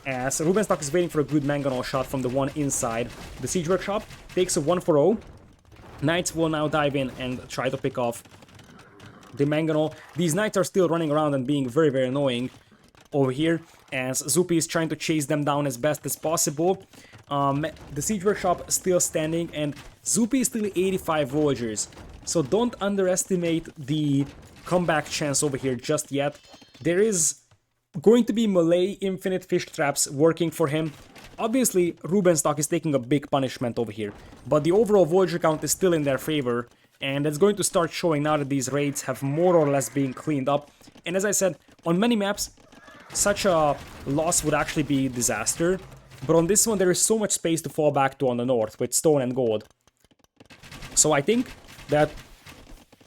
As Rubenstock is waiting for a good mangonel shot from the one inside. The siege workshop takes a 1-for-0. Knights will now dive in and try to pick off the mangonel. These knights are still running around and being very, very annoying over here, as Zuppi is trying to chase them down as best as possible. The siege workshop still standing, and Zuppi is still 85 villagers. So don't underestimate the comeback chance over here just yet. There is going to be melee infinite fish traps working for him. Obviously, Rubenstock is taking a big punishment over here, but the overall villager count is still in their favor, and it's going to start showing now that these raids have more or less been cleaned up. And as I said, on many maps, such a loss would actually be disaster, but on this one there is so much space to fall back to on the north with stone and gold. So I think that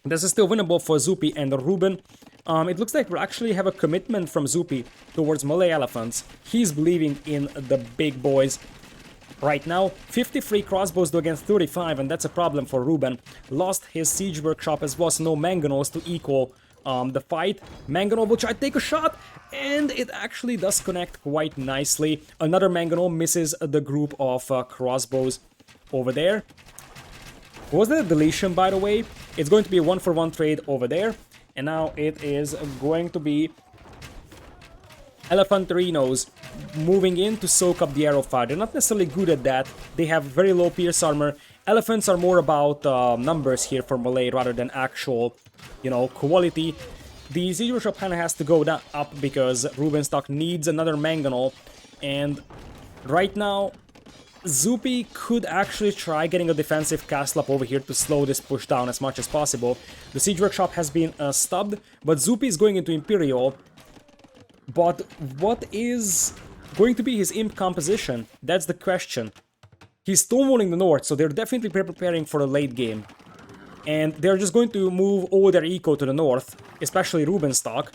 this is still winnable for Zuppi and Ruben. It looks like we actually have a commitment from Zuppi towards melee elephants. He's believing in the big boys right now. 53 crossbows though against 35, and that's a problem for Ruben. Lost his siege workshop as well, so no mangonels to equal the fight. Mangonel will try to take a shot, and it actually does connect quite nicely. Another mangonel misses the group of crossbows over there. Was that a deletion, by the way? It's going to be a 1-for-1 trade over there. And now it is going to be Elephantarinos moving in to soak up the arrow fire. They're not necessarily good at that. They have very low pierce armor. Elephants are more about numbers here for melee rather than actual, you know, quality. The siege workshop kind of has to go up because Rubenstock needs another mangonel. And right now, Zuppi could actually try getting a defensive castle up over here to slow this push down as much as possible. The siege workshop has been stubbed, but Zuppi is going into Imperial. But what is going to be his imp composition? That's the question. He's stonewalling the north, so they're definitely preparing for a late game. And they're just going to move all their eco to the north, especially Rubenstock.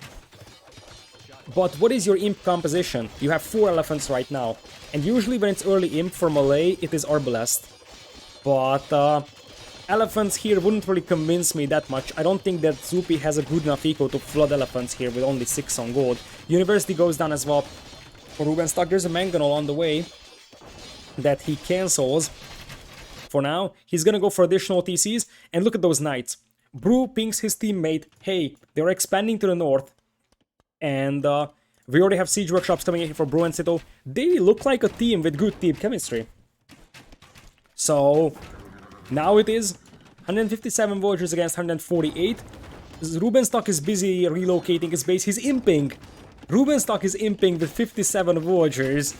But what is your imp composition? You have 4 elephants right now. And usually when it's early imp for melee, it is Arbalest. But elephants here wouldn't really convince me that much. I don't think that Zuppi has a good enough eco to flood elephants here with only 6 on gold. University goes down as well. For Rubenstock, there's a mangonel on the way that he cancels. For now, he's gonna go for additional TCs. And look at those knights. Brew pings his teammate, hey, they're expanding to the north. And we already have siege workshops coming in here for Bruh+Sitaux. They look like a team with good team chemistry. So now it is 157 villagers against 148. Rubenstock is busy relocating his base. He's imping. Rubenstock is imping with 57 villagers.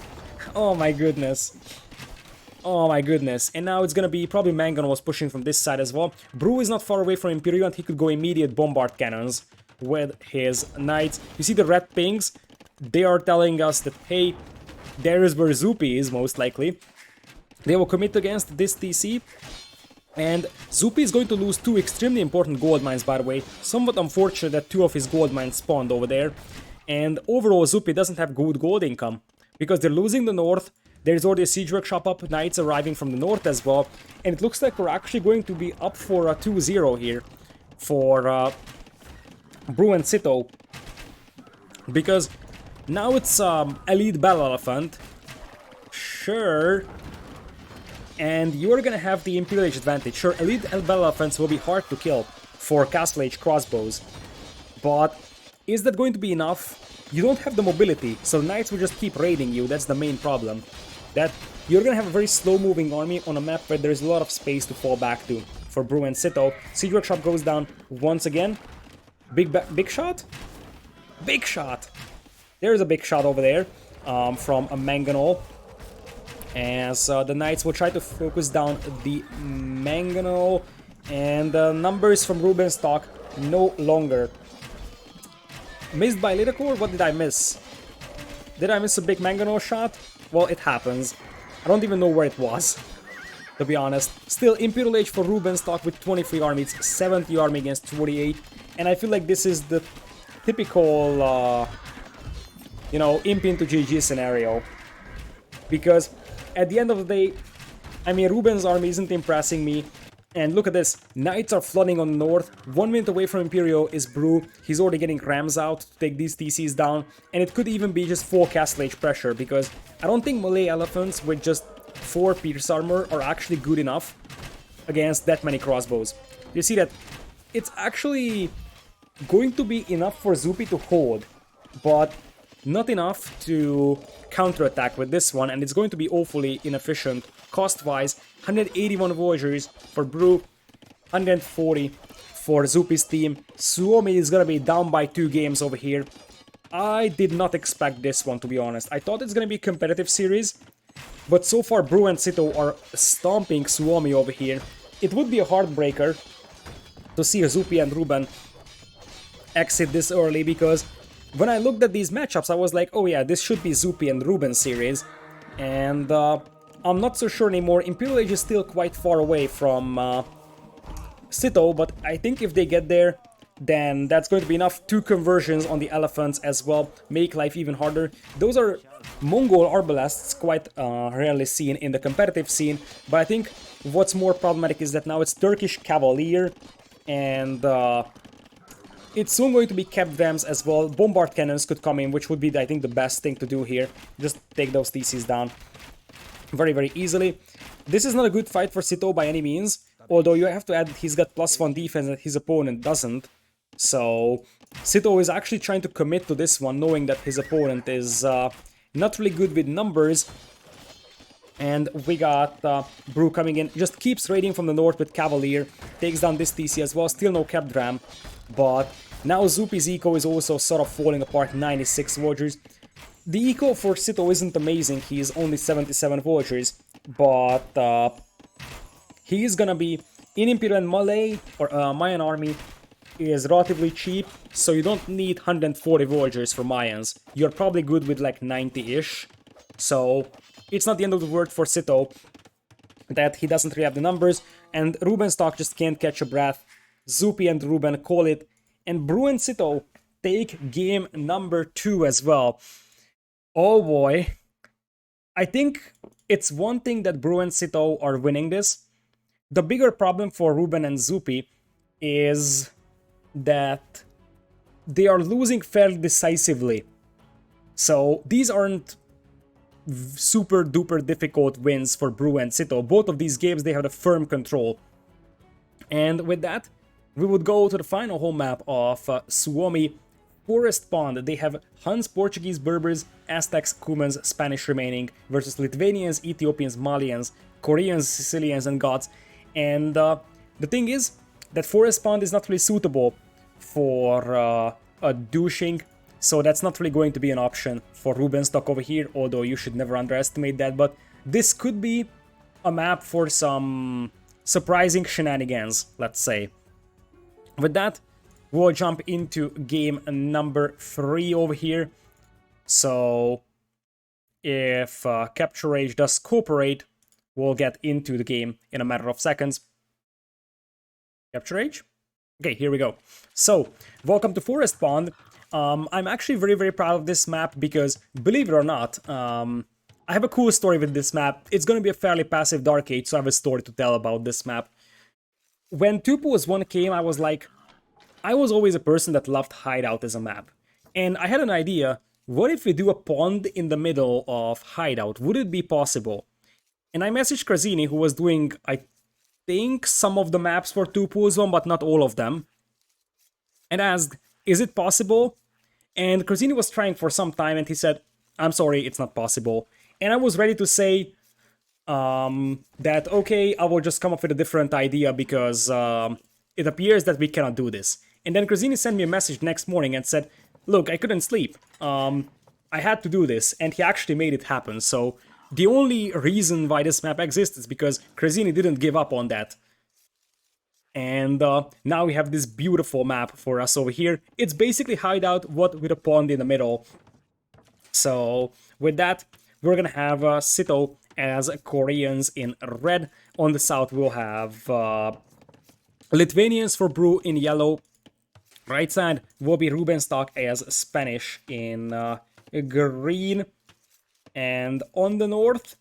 Oh my goodness. Oh my goodness. And now it's gonna be probably Mangon was pushing from this side as well. Brew is not far away from Imperial and he could go immediate bombard cannons with his knights. You see the red pings? They are telling us that, hey, there is where Zuppi is most likely. They will commit against this TC. And Zuppi is going to lose 2 extremely important gold mines, by the way. Somewhat unfortunate that 2 of his gold mines spawned over there. And overall, Zuppi doesn't have good gold income. Because they're losing the north. There's already a siege workshop up, knights arriving from the north as well. And it looks like we're actually going to be up for a 2-0 here. For Bruh+Sitaux. Because now it's Elite Battle Elephant. Sure. And you're gonna have the Imperial Age advantage. Sure, Elite Battle Elephants will be hard to kill for Castle Age crossbows. But is that going to be enough you don't have the mobility, so knights will just keep raiding you. That's the main problem. That you're gonna have a very slow-moving army on a map where there's a lot of space to fall back to. For Bruh+Sitaux, Siege Workshop goes down once again. Big shot? Big shot! There's a big shot over there from a Mangonel. As the knights will try to focus down the Mangonel. And the numbers from Rubenstock no longer. Missed by Lidacore? What did I miss? Did I miss a big Mangonel shot? Well, it happens. I don't even know where it was, to be honest. Still, Imperial Age for Rubenstock with 23 armies, 70 army against 48. And I feel like this is the typical, you know, imp into GG scenario. Because at the end of the day, I mean, Ruben's army isn't impressing me. And look at this, knights are flooding on the north, 1 minute away from Imperial is Bruh, he's already getting rams out to take these TCs down, and it could even be just 4 Castle Age pressure, because I don't think melee elephants with just 4 pierce armor are actually good enough against that many crossbows. You see that it's actually going to be enough for Zuppi to hold, but not enough to counterattack with this one, and it's going to be awfully inefficient cost-wise. 181 Voyagers for Bruh, 140 for Zuppi's team. Suomi is gonna be down by 2 games over here. I did not expect this one, to be honest. I thought it's gonna be a competitive series, but so far Bruh+Sitaux are stomping Suomi over here. It would be a heartbreaker to see Zuppi and Ruben exit this early, because when I looked at these matchups, I was like, oh yeah, this should be Zuppi and Ruben series, and I'm not so sure anymore. Imperial Age is still quite far away from Sitaux, but I think if they get there, then that's going to be enough. 2 conversions on the elephants as well, make life even harder. Those are Mongol arbalests, quite rarely seen in the competitive scene, but I think what's more problematic is that now it's Turkish Cavalier, and it's soon going to be kept Vams as well. Bombard cannons could come in, which would be, I think, the best thing to do here. Just take those TCs down very, very easily. This is not a good fight for Sitaux by any means, although you have to add that he's got +1 defense and his opponent doesn't. So Sitaux is actually trying to commit to this one, knowing that his opponent is not really good with numbers. And we got Bruh coming in, just keeps raiding from the north with Cavalier, takes down this TC as well, still no kept ram, but now Zuppi's eco is also sort of falling apart, 96 Voyagers. The eco for Sitaux isn't amazing, he's only 77 Voyagers, but he is gonna be in Imperial, and Malay, or Mayan army is relatively cheap, so you don't need 140 Voyagers for Mayans. You're probably good with like 90-ish, so it's not the end of the world for Sitaux that he doesn't really have the numbers, and Rubenstock just can't catch a breath. Zuppi and Ruben call it, and Bruh+Sitaux take game number 2 as well. Oh boy. I think it's one thing that Bruh+Sitaux are winning this. The bigger problem for Ruben and Zuppi is that they are losing fairly decisively. So these aren't super duper difficult wins for Bruh+Sitaux. Both of these games, they have a firm control. And with that, we would go to the final home map of Suomi, Forest Pond. They have Huns, Portuguese, Berbers, Aztecs, Cumans, Spanish remaining versus Lithuanians, Ethiopians, Malians, Koreans, Sicilians, and Goths. And the thing is that Forest Pond is not really suitable for a douching, so that's not really going to be an option for Rubenstock over here, although you should never underestimate that. But this could be a map for some surprising shenanigans, let's say. With that, we'll jump into game number 3 over here. So if Capture Rage does cooperate, we'll get into the game in a matter of seconds. Capture Rage? Okay, here we go. So, welcome to Forest Pond. I'm actually very, very proud of this map because, believe it or not, I have a cool story with this map. It's going to be a fairly passive Dark Age, so I have a story to tell about this map. When 2+1 came, I was like, I was always a person that loved Hideout as a map. And I had an idea, what if we do a pond in the middle of Hideout? Would it be possible? And I messaged Krazini, who was doing, I think, some of the maps for 2+1, but not all of them. And asked, is it possible? And Crosini was trying for some time and he said, I'm sorry, it's not possible. And I was ready to say that, okay, I will just come up with a different idea because it appears that we cannot do this. And then Crosini sent me a message next morning and said, look, I couldn't sleep. I had to do this, and he actually made it happen. So the only reason why this map exists is because Crosini didn't give up on that. And now we have this beautiful map for us over here. It's basically hideout, what with a pond in the middle. So with that, we're gonna have Sitaux as Koreans in red. On the south, we'll have Lithuanians for Brew in yellow. Right side will be Rubenstock as Spanish in green. And on the north,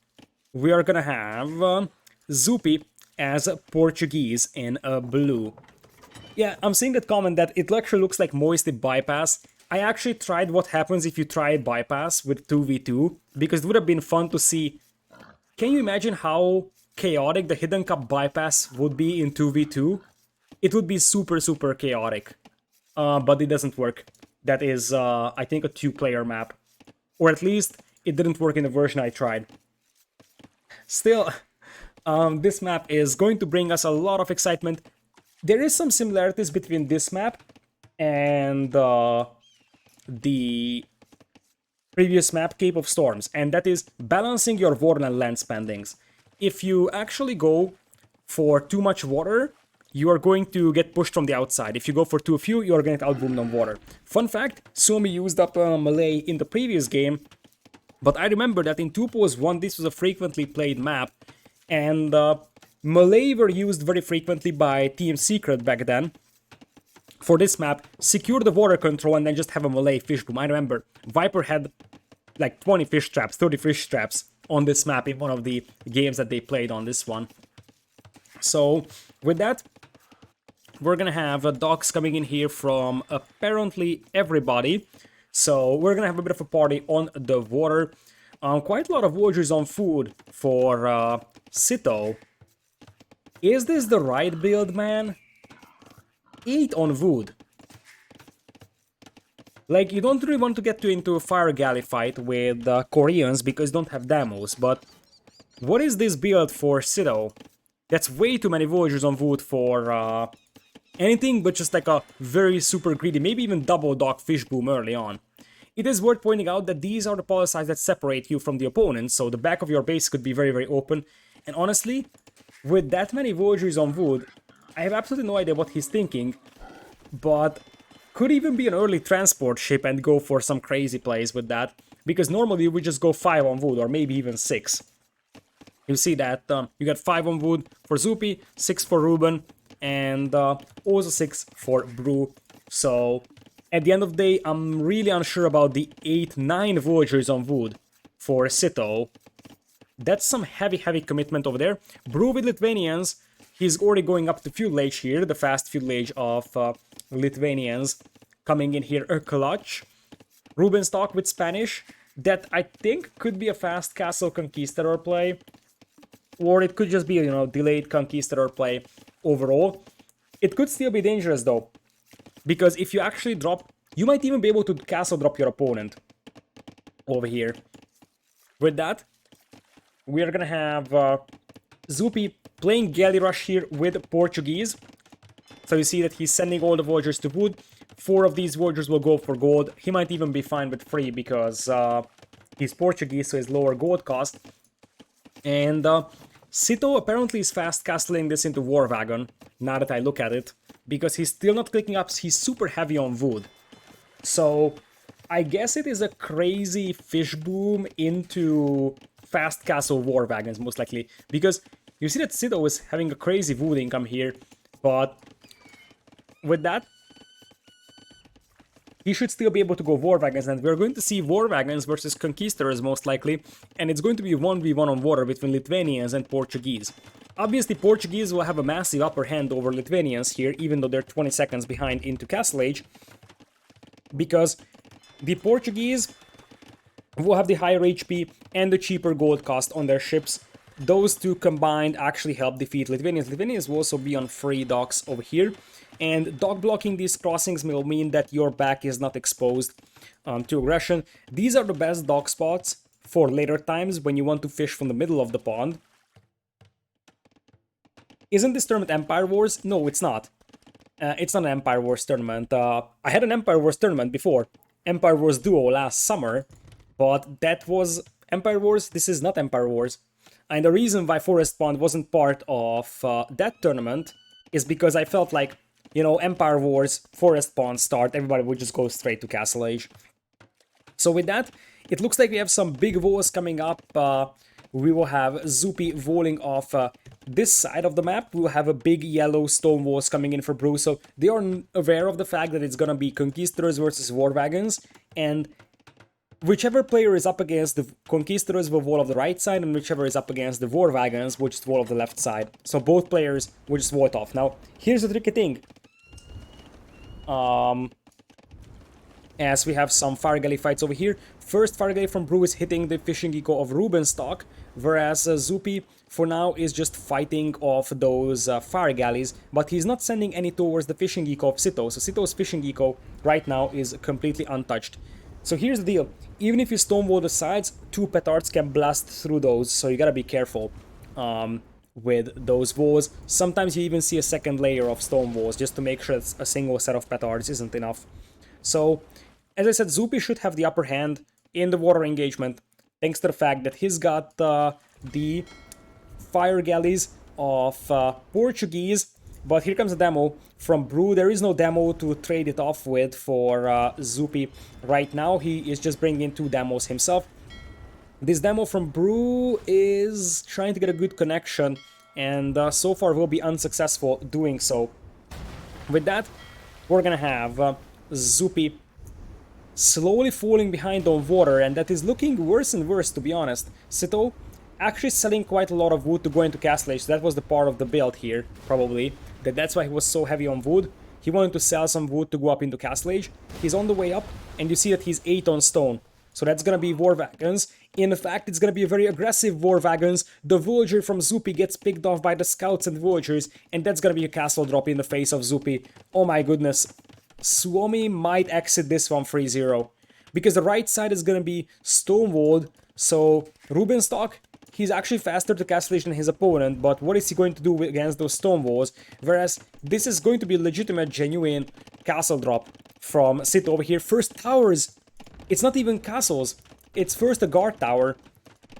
we are gonna have Zuppi as Portuguese in blue. Yeah, I'm seeing that comment that it actually looks like Moisty Bypass. I actually tried what happens if you try Bypass with 2v2, because it would have been fun to see. Can you imagine how chaotic the Hidden Cup Bypass would be in 2v2? It would be super, super chaotic. But it doesn't work. That is, I think, a 2-player map. Or at least, it didn't work in the version I tried. Still, this map is going to bring us a lot of excitement. There is some similarities between this map and the previous map, Cape of Storms, and that is balancing your water and land spendings. If you actually go for too much water, you are going to get pushed from the outside. If you go for too few, you are going to get outboomed on water. Fun fact, Suomi used up Malay in the previous game, but I remember that in 2.1 this was a frequently played map, and Malay were used very frequently by Team Secret back then. For this map, secure the water control and then just have a Malay fish boom. I remember Viper had like 20 fish traps, 30 fish traps on this map in one of the games that they played on this one. So with that, we're gonna have dogs coming in here from apparently everybody. So we're gonna have a bit of a party on the water. Quite a lot of villagers on food for Sitaux. Is this the right build, man? 8 on wood. Like, you don't really want to get into a fire galley fight with Koreans because you don't have demos, but what is this build for Sitaux? That's way too many villagers on wood for anything but just like a very super greedy, maybe even double dog fish boom early on. It is worth pointing out that these are the policides that separate you from the opponent, so the back of your base could be very, very open. And honestly, with that many villagers on wood, I have absolutely no idea what he's thinking, but could even be an early transport ship and go for some crazy plays with that, because normally we just go 5 on wood, or maybe even 6. You see that you got 5 on wood for Zuppi, 6 for Ruben, and also 6 for Brew. So at the end of the day, I'm really unsure about the 8-9 villagers on wood for Sitaux. That's some heavy commitment over there. Brew with Lithuanians. He's already going up to Fuel Age here, the fast Fuel Age of Lithuanians coming in here a clutch. Rubenstock with Spanish, that I think could be a fast Castle Conquistador play. Or it could just be, you know, delayed Conquistador play overall. It could still be dangerous though, because if you actually drop, you might even be able to castle drop your opponent over here. With that, we are gonna have Zuppi playing Galley Rush here with Portuguese. So you see that he's sending all the villagers to wood. 4 of these villagers will go for gold. He might even be fine with 3 because he's Portuguese, so his lower gold cost. And Sitaux apparently is fast castling this into War Wagon, now that I look at it, because he's still not clicking up, he's super heavy on wood. So I guess it is a crazy fish boom into fast castle War Wagons, most likely, because you see that Sitaux is having a crazy wood income here, but with that, he should still be able to go War Wagons, and we're going to see War Wagons versus Conquistadors most likely, and it's going to be 1v1 on water between Lithuanians and Portuguese. Obviously, Portuguese will have a massive upper hand over Lithuanians here, even though they're 20 seconds behind into Castle Age, because the Portuguese will have the higher HP and the cheaper gold cost on their ships. Those two combined actually help defeat Lithuanians. Lithuanians will also be on free docks over here. and dog blocking these crossings will mean that your back is not exposed to aggression. These are the best dog spots for later times when you want to fish from the middle of the pond. Isn't this tournament Empire Wars? No, it's not. It's not an Empire Wars tournament. I had an Empire Wars tournament before, Empire Wars Duo last summer, but that was Empire Wars. This is not Empire Wars. And the reason why Forest Pond wasn't part of that tournament is because I felt like, you know, Empire Wars, Forest Pond start, everybody would just go straight to Castle Age. So with that, it looks like we have some big walls coming up. We will have Zuppi walling off this side of the map. We will have a big yellow stone walls coming in for Bruh. So they are aware of the fact that it's gonna be Conquistadors versus War Wagons, and whichever player is up against the Conquistadors will wall of the right side, and whichever is up against the War Wagons will just wall of the left side. So both players will just wall it off. Now, here's the tricky thing. As we have some Fire Galley fights over here. First Fire Galley from Bruh is hitting the fishing eco of Rubenstock, whereas Zuppi for now is just fighting off those Fire Galleys, but he's not sending any towards the fishing eco of Sitaux. So Sitau's fishing eco right now is completely untouched. So here's the deal. Even if you stonewall the sides, 2 petards can blast through those, so you gotta be careful with those walls. Sometimes you even see a second layer of stone walls just to make sure that a single set of petards isn't enough. So, as I said, Zuppi should have the upper hand in the water engagement, thanks to the fact that he's got the Fire Galleys of Portuguese. But here comes a demo from Bruh. There is no demo to trade it off with for Zuppi right now. He is just bringing in 2 demos himself. This demo from Bruh is trying to get a good connection, and so far will be unsuccessful doing so. With that, we're gonna have Zuppi slowly falling behind on water, and that is looking worse and worse, to be honest. Sitaux actually selling quite a lot of wood to go into Castle Age, so that was the part of the build here, probably. That's why he was so heavy on wood. He wanted to sell some wood to go up into Castle Age. He's on the way up, and you see that he's 8 on stone. So that's gonna be War Wagons. In fact, it's gonna be a very aggressive War Wagons. The villager from Zuppi gets picked off by the scouts and villagers, and that's gonna be a castle drop in the face of Zuppi. Oh my goodness. Suomi might exit this one 3-0, because the right side is gonna be stonewalled, so Rubenstock, he's actually faster to Castle Age than his opponent, but what is he going to do against those stone walls? Whereas this is going to be a legitimate, genuine castle drop from Sitaux over here. First towers, it's not even castles, it's first a guard tower,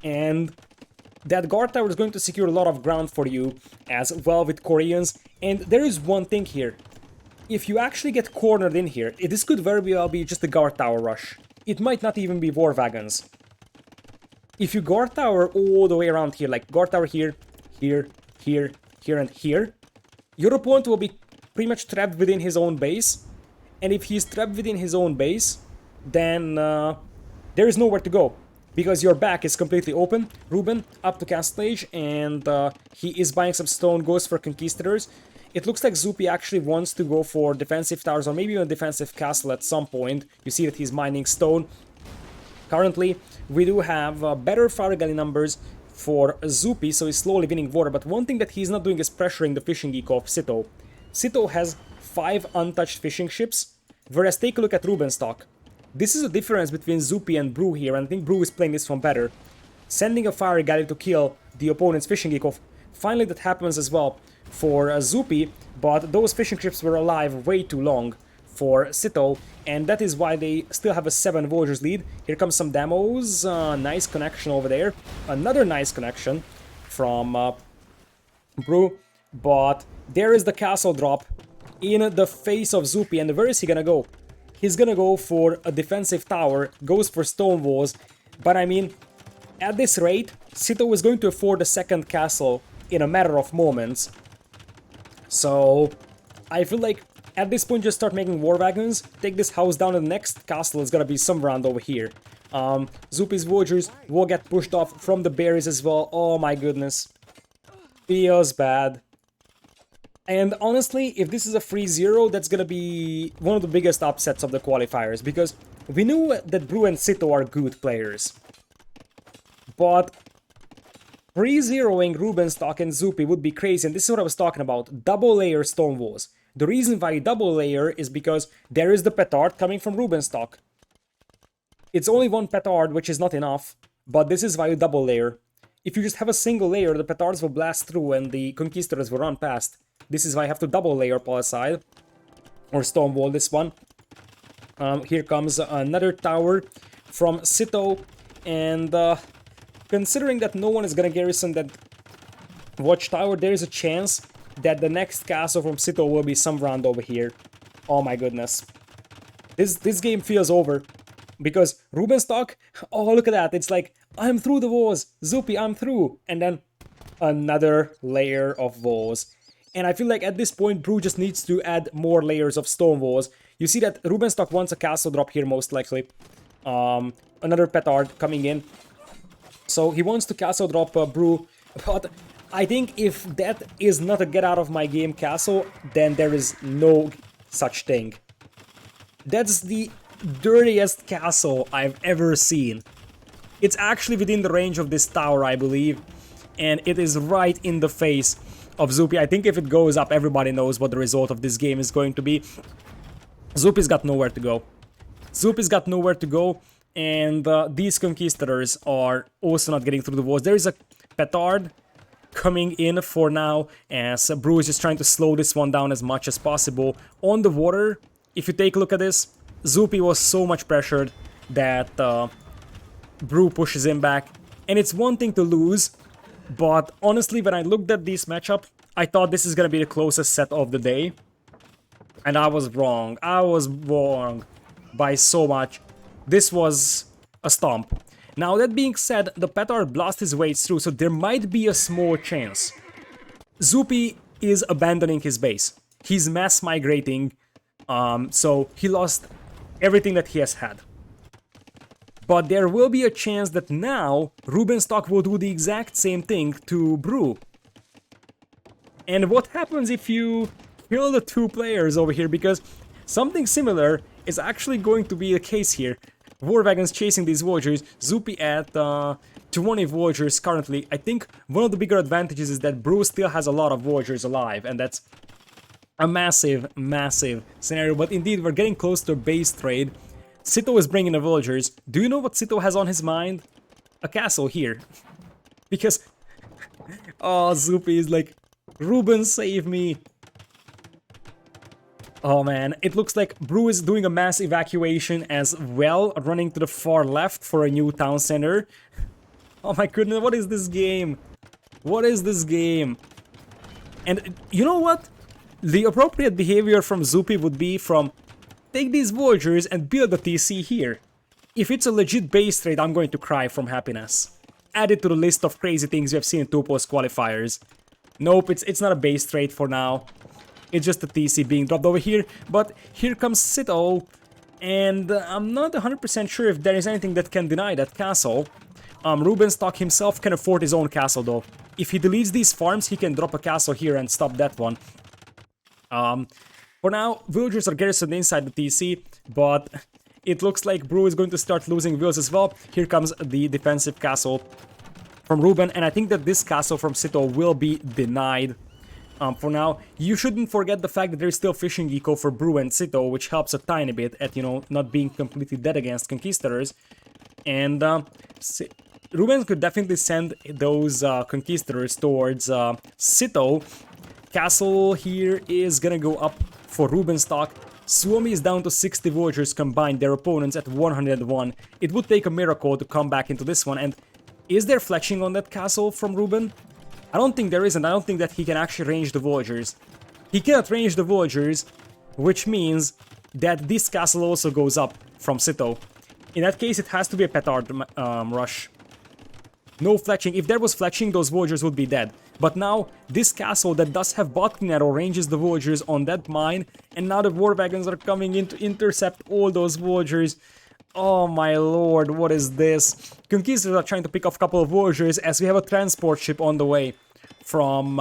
and that guard tower is going to secure a lot of ground for you as well with Koreans. And there is one thing here. If you actually get cornered in here, this could very well be just a guard tower rush. It might not even be War Wagons. If you guard tower all the way around here, like guard tower here, here, here, here, and here, your opponent will be pretty much trapped within his own base. And if he's trapped within his own base, then there is nowhere to go, because your back is completely open. Ruben up to Castle Age, and he is buying some stone, goes for Conquistadors. It looks like Zuppi actually wants to go for defensive towers, or maybe even a defensive castle at some point. You see that he's mining stone. Currently, we do have better Fire Galley numbers for Zuppi, so he's slowly winning water. But one thing that he's not doing is pressuring the fishing eco of Sitaux. Sitaux has 5 untouched fishing ships, whereas take a look at Rubenstock. This is the difference between Zuppi and Bruh here, and I think Bruh is playing this one better. Sending a Fire Galley to kill the opponent's fishing eco. Finally, that happens as well for Zuppi, but those fishing ships were alive way too long for Sitaux, and that is why they still have a 7 villagers lead. Here comes some demos, nice connection over there, another nice connection from Bruh, but there is the castle drop in the face of Zuppi, and where is he gonna go? He's gonna go for a defensive tower, goes for stone walls, but I mean, at this rate, Sitaux is going to afford a second castle in a matter of moments. So I feel like at this point just start making War Wagons, take this house down, and the next castle is gonna be some round over here. Zuppi's villagers will get pushed off from the berries as well. Oh my goodness. Feels bad. And honestly, if this is a 3-0, that's gonna be one of the biggest upsets of the qualifiers, because we knew that Bruh and Sitaux are good players. But 3-0ing Rubenstock and Zuppi would be crazy, and this is what I was talking about. Double layer stone walls. The reason why you double layer is because there is the petard coming from Rubenstock. It's only one petard, which is not enough, but this is why you double layer. If you just have a single layer, the petards will blast through and the conquistadors will run past. This is why I have to double layer Palisade, or Stonewall this one. Here comes another tower from Sitaux, and considering that no one is gonna garrison that watchtower, there is a chance that the next castle from Sitaux will be some round over here. Oh my goodness. This game feels over. Because Rubenstock, oh look at that, it's like, I'm through the walls, Zuppi, I'm through. And then another layer of walls. And I feel like at this point, Bruh just needs to add more layers of stone walls. You see that Rubenstock wants a castle drop here most likely. Another petard coming in. So he wants to castle drop Bruh. But I think if that is not a get out of my game castle, then there is no such thing. That's the dirtiest castle I've ever seen. It's actually within the range of this tower, I believe. And it is right in the face of Zuppi. I think if it goes up, everybody knows what the result of this game is going to be. Zuppi's got nowhere to go. Zuppi's got nowhere to go. And these conquistadors are also not getting through the walls. There is a petard coming in for now, as Bruh is just trying to slow this one down as much as possible. On the water, if you take a look at this, Zuppi was so much pressured that Bruh pushes him back. And it's one thing to lose, but honestly, when I looked at this matchup, I thought this is gonna be the closest set of the day. And I was wrong. I was wrong by so much. This was a stomp. Now, that being said, the petard blasted his way through, so there might be a small chance. Zuppi is abandoning his base. He's mass migrating, so he lost everything that he has had. But there will be a chance that now Rubenstock will do the exact same thing to Bruh. And what happens if you kill the two players over here? Because something similar is actually going to be the case here. War wagons chasing these villagers, Zuppi at 20 villagers currently. I think one of the bigger advantages is that Bruh still has a lot of villagers alive, and that's a massive, massive scenario. But indeed, we're getting close to a base trade. Sitaux is bringing the villagers. Do you know what Sitaux has on his mind? A castle here. Because, oh, Zuppi is like, Ruben, save me. Oh man, it looks like Bruh is doing a mass evacuation as well, running to the far left for a new town center. Oh my goodness, what is this game? What is this game? And you know what? The appropriate behavior from Zuppi would be from take these villagers and build a TC here. If it's a legit base trade, I'm going to cry from happiness. Add it to the list of crazy things we have seen in 2 qualifiers. Nope, it's not a base trade for now. It's just a TC being dropped over here, but here comes Sitaux, and I'm not 100% sure if there is anything that can deny that castle. Rubenstock himself can afford his own castle though. If he deletes these farms, he can drop a castle here and stop that one. For now, villagers are garrisoned inside the TC, but it looks like Bruh is going to start losing villas as well. Here comes the defensive castle from Ruben, and I think that this castle from Sitaux will be denied. For now, you shouldn't forget the fact that there's still fishing eco for Bruh and Sitaux, which helps a tiny bit at, you know, not being completely dead against conquistadors. And Ruben could definitely send those conquistadors towards Sitaux. Castle here is gonna go up for Rubenstock. Suomi is down to 60 villagers combined, their opponents at 101. It would take a miracle to come back into this one. And is there fletching on that castle from Ruben? I don't think there is, and I don't think that he can actually range the villagers. He cannot range the villagers, which means that this castle also goes up from Sitaux. In that case, it has to be a petard rush. No fletching. If there was fletching, those villagers would be dead. But now, this castle that does have botkin arrow ranges the villagers on that mine, and now the war wagons are coming in to intercept all those villagers. Oh my lord, what is this? Conquistadors are trying to pick off a couple of villagers as we have a transport ship on the way from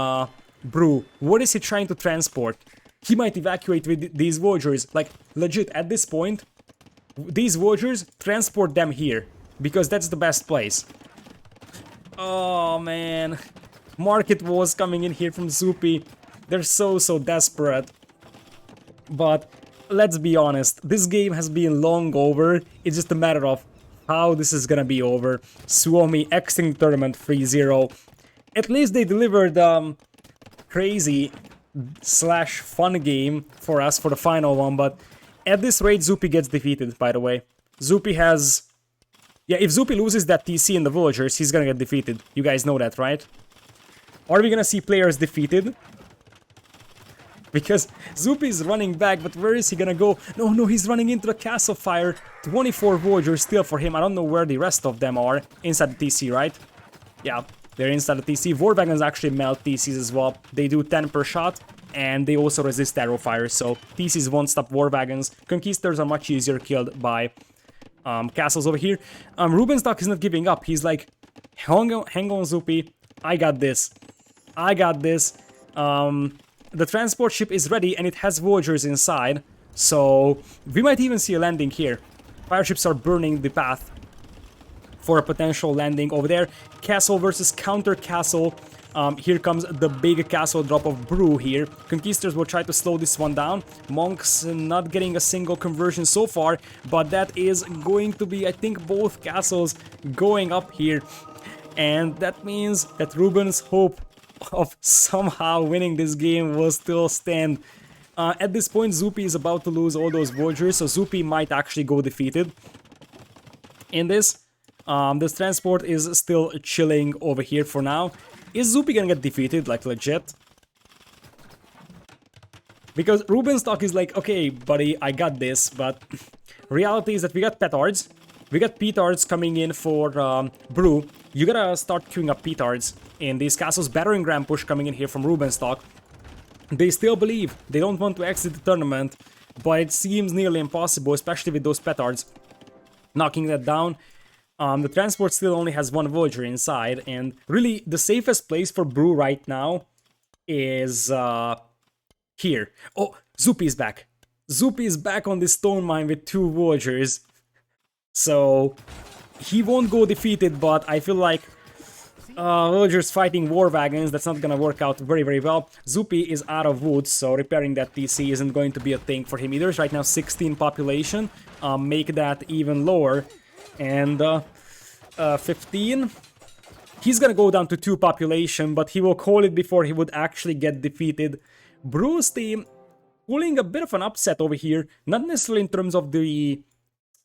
Bruh. What is he trying to transport? He might evacuate with these villagers. Like, legit, at this point, these villagers, transport them here. Because that's the best place. Oh man. Market wars coming in here from Zuppi. They're so desperate. But let's be honest, this game has been long over. It's just a matter of how this is gonna be over. Suomi exiting the tournament 3-0. At least they delivered crazy slash fun game for us for the final one, but at this rate Zuppi gets defeated, by the way. Zuppi has... Yeah, if Zuppi loses that TC in the villagers, he's gonna get defeated. You guys know that, right? Are we gonna see players defeated? Because Zuppi is running back, but where is he gonna go? No, he's running into the castle fire. 24 villagers still for him. I don't know where the rest of them are. Inside the TC, right? Yeah, they're inside the TC. War Wagons actually melt TCs as well. They do 10 per shot, and they also resist arrow fire, so TCs won't stop War Wagons. Conquistadors are much easier killed by castles over here. Rubenstock is not giving up. He's like, hang on Zuppi. I got this. The transport ship is ready and it has villagers inside, so we might even see a landing here. Fire ships are burning the path for a potential landing over there. Castle versus counter castle. Here comes the big castle drop of Brew here. Conquistadors will try to slow this one down. Monks not getting a single conversion so far, but that is going to be, I think, both castles going up here. And that means that Ruben's hope of somehow winning this game will still stand. At this point, Zuppi is about to lose all those villagers, so Zuppi might actually go defeated. In this, this transport is still chilling over here for now. Is Zuppi gonna get defeated, like legit? Because Rubenstock is like, okay, buddy, I got this, but reality is that we got petards. We got petards coming in for Brew. You gotta start queuing up petards in these castles. Battering ram push coming in here from Rubenstock. They still believe. They don't want to exit the tournament, but it seems nearly impossible, especially with those petards knocking that down. The transport still only has one villager inside, and really the safest place for Brew right now is here. Oh, Zuppi is back. Zuppi is back on this stone mine with 2 villagers. So he won't go defeated, but I feel like villagers fighting war wagons, that's not gonna work out very, very well. Zuppi is out of wood, so repairing that TC isn't going to be a thing for him either. It's right now 16 population. Make that even lower. And 15. He's gonna go down to 2 population, but he will call it before he would actually get defeated. Brew's team pulling a bit of an upset over here, not necessarily in terms of the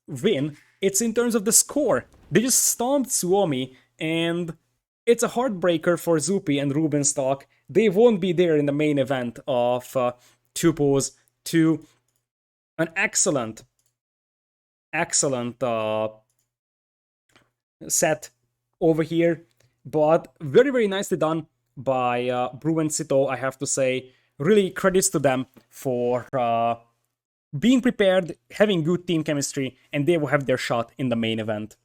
win, it's in terms of the score. They just stomped Suomi, and it's a heartbreaker for Zuppi and Rubenstock. They won't be there in the main event of Tuples to an excellent set over here, but very, very nicely done by Bruh+Sitaux, I have to say. Really credits to them for being prepared, having good team chemistry, and they will have their shot in the main event.